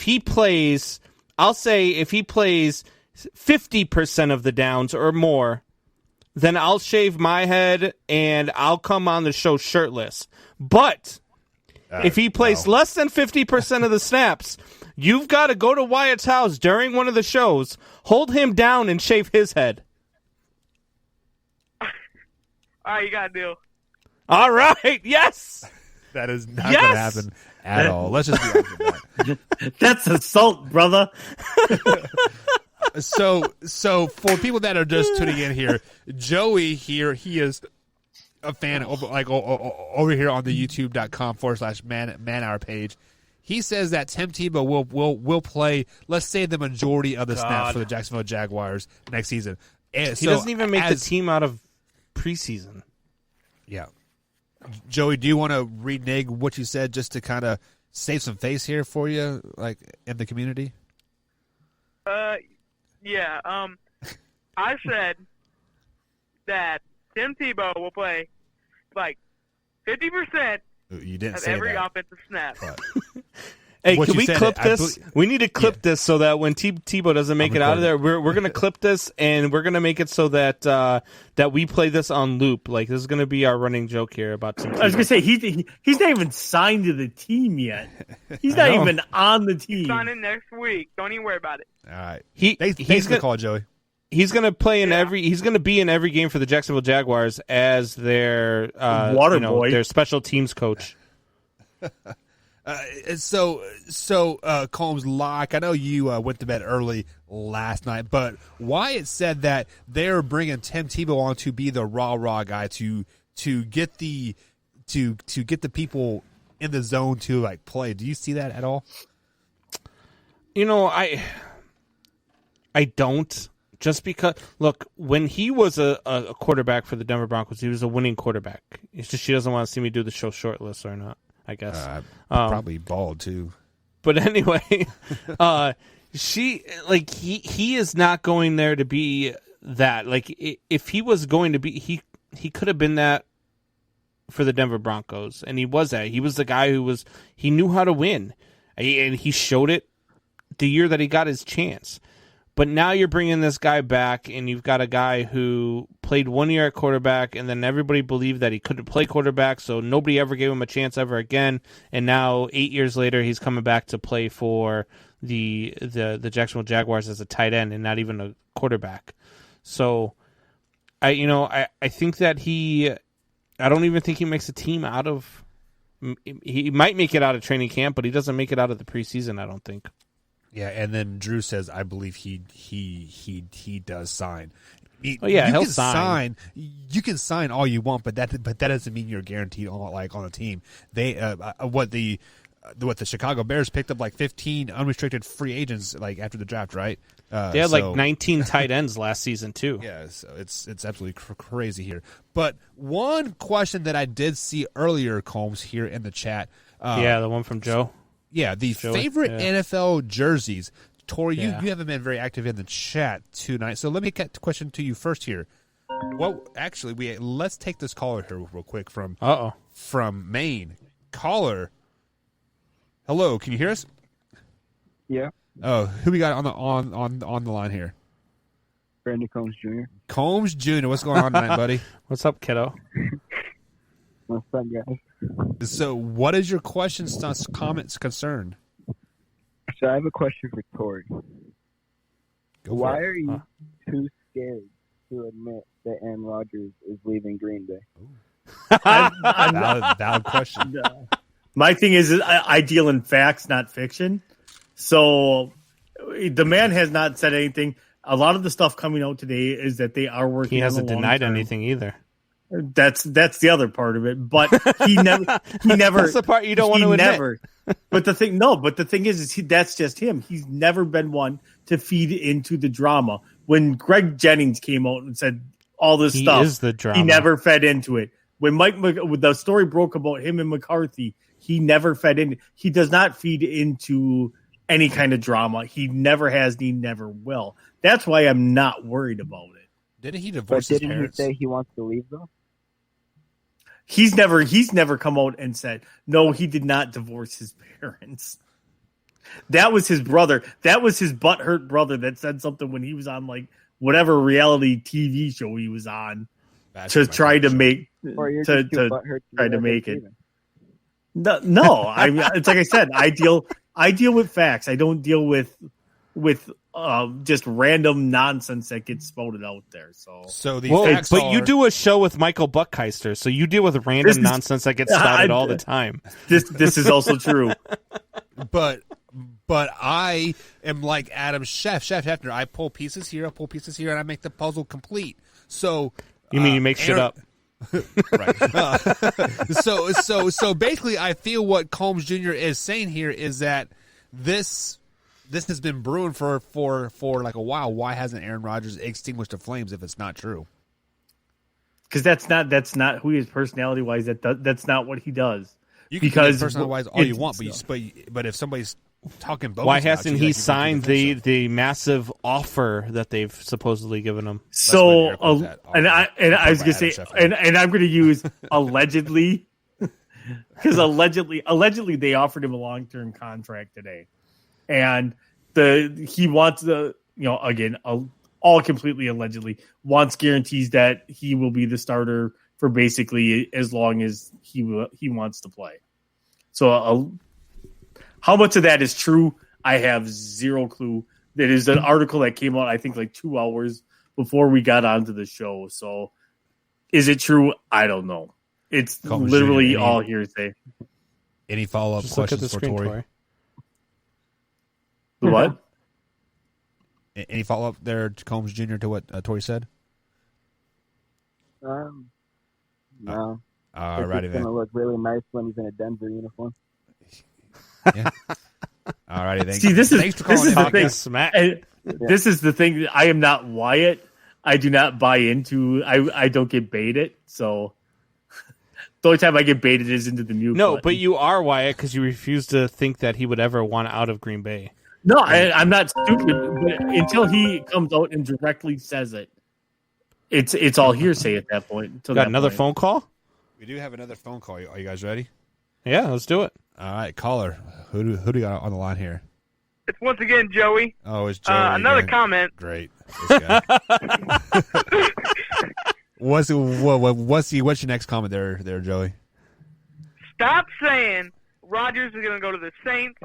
he plays? I'll say if he plays 50% of the downs or more, then I'll shave my head and I'll come on the show shirtless. But if he plays less than 50% of the snaps, you've got to go to Wyatt's house during one of the shows, hold him down, and shave his head. All right, you got a deal. All right, yes. That is not going to happen at all. Let's just be honest with that. That's assault, brother. So for people that are just tuning in here, Joey here, he is a fan over here on the youtube.com/man-hour page. He says that Tim Tebow will play, let's say, the majority of the snaps for the Jacksonville Jaguars next season. And he doesn't even make the team out of preseason. Yeah. Joey, do you want to renege what you said just to kind of save some face here for you, like in the community? Yeah. I said that Tim Tebow will play like 50% you didn't of say every that. offensive snap. Hey, can we clip this? We need to clip this so that when Tebow doesn't make it out of there, we're going to clip this and we're going to make it so that that we play this on loop. Like, this is going to be our running joke here about Tim Tebow. I was going to say, he's not even signed to the team yet. He's not even on the team. Signing next week. Don't even worry about it. All right. He's going to call Joey. He's going to play in he's going to be in every game for the Jacksonville Jaguars as their water boy, their special teams coach. So Combs, like, I know you went to bed early last night, but Wyatt said that they're bringing Tim Tebow on to be the rah guy to get the people in the zone to like play. Do you see that at all? I don't. Just because, look, when he was a quarterback for the Denver Broncos, he was a winning quarterback. It's just she doesn't want to see me do the show shortless or not, I guess. Probably bald, too. But anyway, he is not going there to be that. Like, if he was going to be, he could have been that for the Denver Broncos, and he was that. He was the guy he knew how to win, and he showed it the year that he got his chance. But now you're bringing this guy back, and you've got a guy who played 1 year at quarterback, and then everybody believed that he couldn't play quarterback, so nobody ever gave him a chance ever again. And now 8 years later, he's coming back to play for the Jacksonville Jaguars as a tight end and not even a quarterback. So I think that I don't even think he makes a team out of. He might make it out of training camp, but he doesn't make it out of the preseason, I don't think. Yeah, and then Drew says, "I believe he does sign." He'll sign. You can sign all you want, but that doesn't mean you're guaranteed on a team. They what the Chicago Bears picked up like 15 unrestricted free agents like after the draft, right? They had like 19 tight ends last season too. Yeah, so it's absolutely crazy here. But one question that I did see earlier, Combs, here in the chat. The one from Joe. Yeah, the favorite NFL jerseys. Tori, you haven't been very active in the chat tonight, so let me get the question to you first here. Let's take this caller here real quick from Maine. Caller, hello, can you hear us? Yeah. Oh, who we got on the line here? Brandon Combs Jr. Combs Jr. What's going on tonight, buddy? What's up, kiddo? What's up, guys? So, what is your question, comments, concern? So, I have a question for Tori. Why are you too scared to admit that Aaron Rodgers is leaving Green Bay? Valid question. My thing is, I deal in facts, not fiction. So, the man has not said anything. A lot of the stuff coming out today is that they are working. He hasn't on denied anything either. That's the other part of it, but he never. That's the part you don't want to admit. But the thing is that's just him. He's never been one to feed into the drama. When Greg Jennings came out and said all this stuff, is the drama. He never fed into it. When the story broke about him and McCarthy, he never fed in. He does not feed into any kind of drama. He never has. He never will. That's why I'm not worried about it. Didn't he divorce his parents? He say he wants to leave though? He's never come out and said, no, he did not divorce his parents. That was his brother. That was his butthurt brother that said something when he was on like whatever reality TV show he was on to try to make it. No, it's like I said, I deal with facts. I don't deal with just random nonsense that gets spouted out there. So but you do a show with Michael Buckheister, so you deal with random nonsense that gets spouted all the time. This is also true. But I am like Adam Schefter. I pull pieces here, and I make the puzzle complete. So you mean you make shit up? Right. So basically, I feel what Combs Jr. is saying here is that this has been brewing for like a while. Why hasn't Aaron Rodgers extinguished the flames if it's not true? Because that's not who he is personality wise. That's not what he does. You can be personality wise all you want, but if somebody's talking bones, why hasn't he signed the massive offer that they've supposedly given him? So I was gonna say, and I'm gonna use allegedly because allegedly they offered him a long-term contract today. And he wants again, all completely allegedly wants guarantees that he will be the starter for basically as long as he wants to play. So how much of that is true? I have zero clue. That is an article that came out, I think, like 2 hours before we got onto the show. So is it true? I don't know. It's literally all hearsay. Any follow-up questions for Tori? What? Any follow-up there, Combs Jr., to what Tori said? No. All righty, then. It's going to look really nice when he's in a Denver uniform. Yeah. All righty, thanks. See, this is the thing. Smack. This is the thing. I am not Wyatt. I do not buy into. I don't get baited. So The only time I get baited is into the mute. No, button. but you are Wyatt because you refuse to think that he would ever want out of Green Bay. No, I'm not stupid. But until he comes out and directly says it, it's all hearsay at that point. Got another phone call? We do have another phone call. Are you guys ready? Yeah, let's do it. All right, caller. Who do you got on the line here? It's once again Joey. Oh, it's Joey. Another again. comment. Great. This guy. what's your next comment there, Joey? Stop saying Rodgers is going to go to the Saints,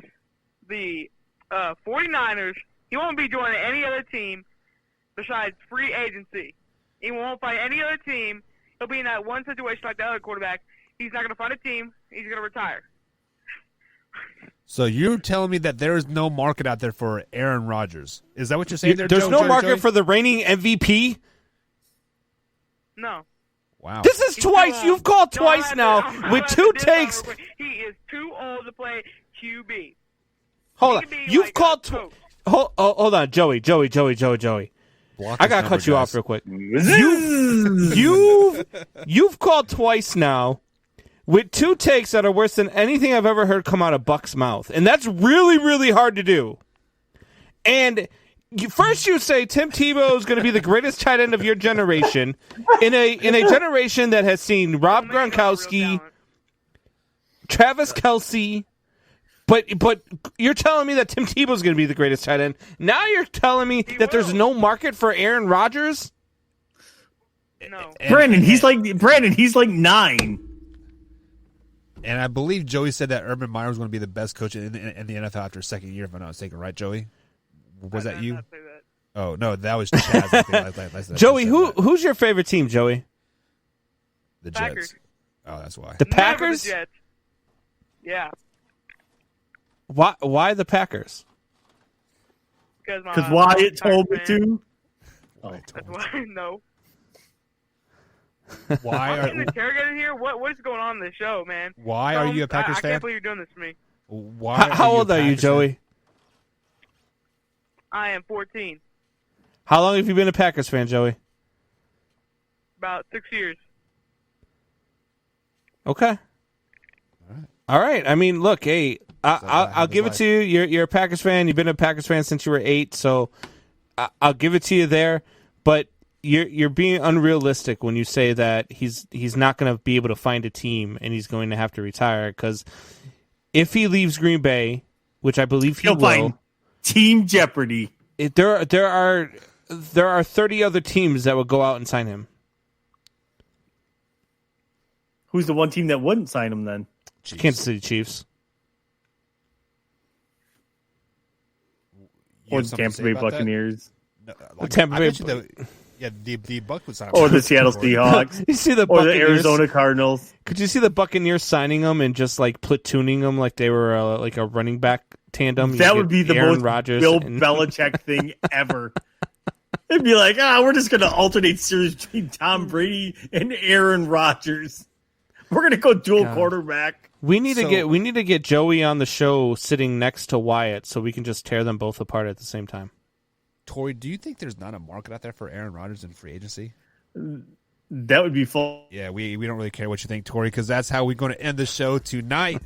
the 49ers. He won't be joining any other team besides free agency. He won't find any other team. He'll be in that one situation like the other quarterback. He's not going to find a team. He's going to retire. So you're telling me that there is no market out there for Aaron Rodgers? Is that what you're saying there, There's no market Joey? for the reigning MVP? No. Wow. This is twice. You've called twice now with two takes. He is too old to play QB. Hold on. You've like called a coach. Hold on, Joey. Block I this gotta number, cut you guys. off real quick. You've called twice now with two takes that are worse than anything I've ever heard come out of Buck's mouth, and that's really, really hard to do. And first you say Tim Tebow is going to be the greatest tight end of your generation in a generation that has seen Rob Gronkowski, Travis Kelce. But you're telling me that Tim Tebow is going to be the greatest tight end. Now you're telling me that there's no market for Aaron Rodgers? No. Brandon, he's like 9. And I believe Joey said that Urban Meyer was going to be the best coach in the NFL after his second year, if I'm not mistaken, right, Joey? Was that you? Not say that. Oh, no, that was Chaz. I think, last Joey, time said that. who's your favorite team, Joey? The Packers. Jets. Oh, that's why. The Never Packers? the Jets. Yeah. Why the Packers? Because Wyatt told me to. That's why. No. Why I'm getting are interrogated here. What is going on in the show, man? Why are you a Packers I fan? can't believe you're doing this to me. Why? How old are you, Packers Joey? fan? I am 14. How long have you been a Packers fan, Joey? About 6 years. Okay. All right. I mean, look, hey, I'll give it to you. You're a Packers fan. You've been a Packers fan since you were 8, so I'll give it to you there. But you're being unrealistic when you say that he's not going to be able to find a team and he's going to have to retire. Because if he leaves Green Bay, which I believe he He'll will, find Team Jeopardy. there are 30 other teams that will go out and sign him. Who's the one team that wouldn't sign him then? Chiefs. Kansas City Chiefs. You Or have the something to Tampa say Bay about that? Buccaneers. No, Tampa I Bay- bet you the Buck would sign. Or the Seattle Seahawks. You see the Or the Buccaneers? Arizona Cardinals. Could you see the Buccaneers signing them and just like platooning them like they were like a running back tandem? That You would be get the Aaron most Rodgers Bill and- Belichick thing ever. It'd be like, we're just going to alternate series between Tom Brady and Aaron Rodgers. We're going to go dual God. quarterback. We need So- to get Joey on the show sitting next to Wyatt so we can just tear them both apart at the same time. Tori, do you think there's not a market out there for Aaron Rodgers in free agency? That would be fun. Yeah, we don't really care what you think, Tori, because that's how we're going to end the show tonight.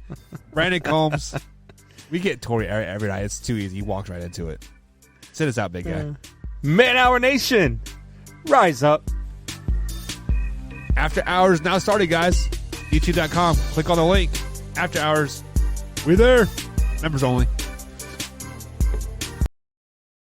Brandon Combs, we get Tori every night. It's too easy. He walks right into it. Sit us out, big guy. Man Hour Nation, rise up. After Hours now started, guys. YouTube.com. Click on the link. After Hours. We're there. Members only.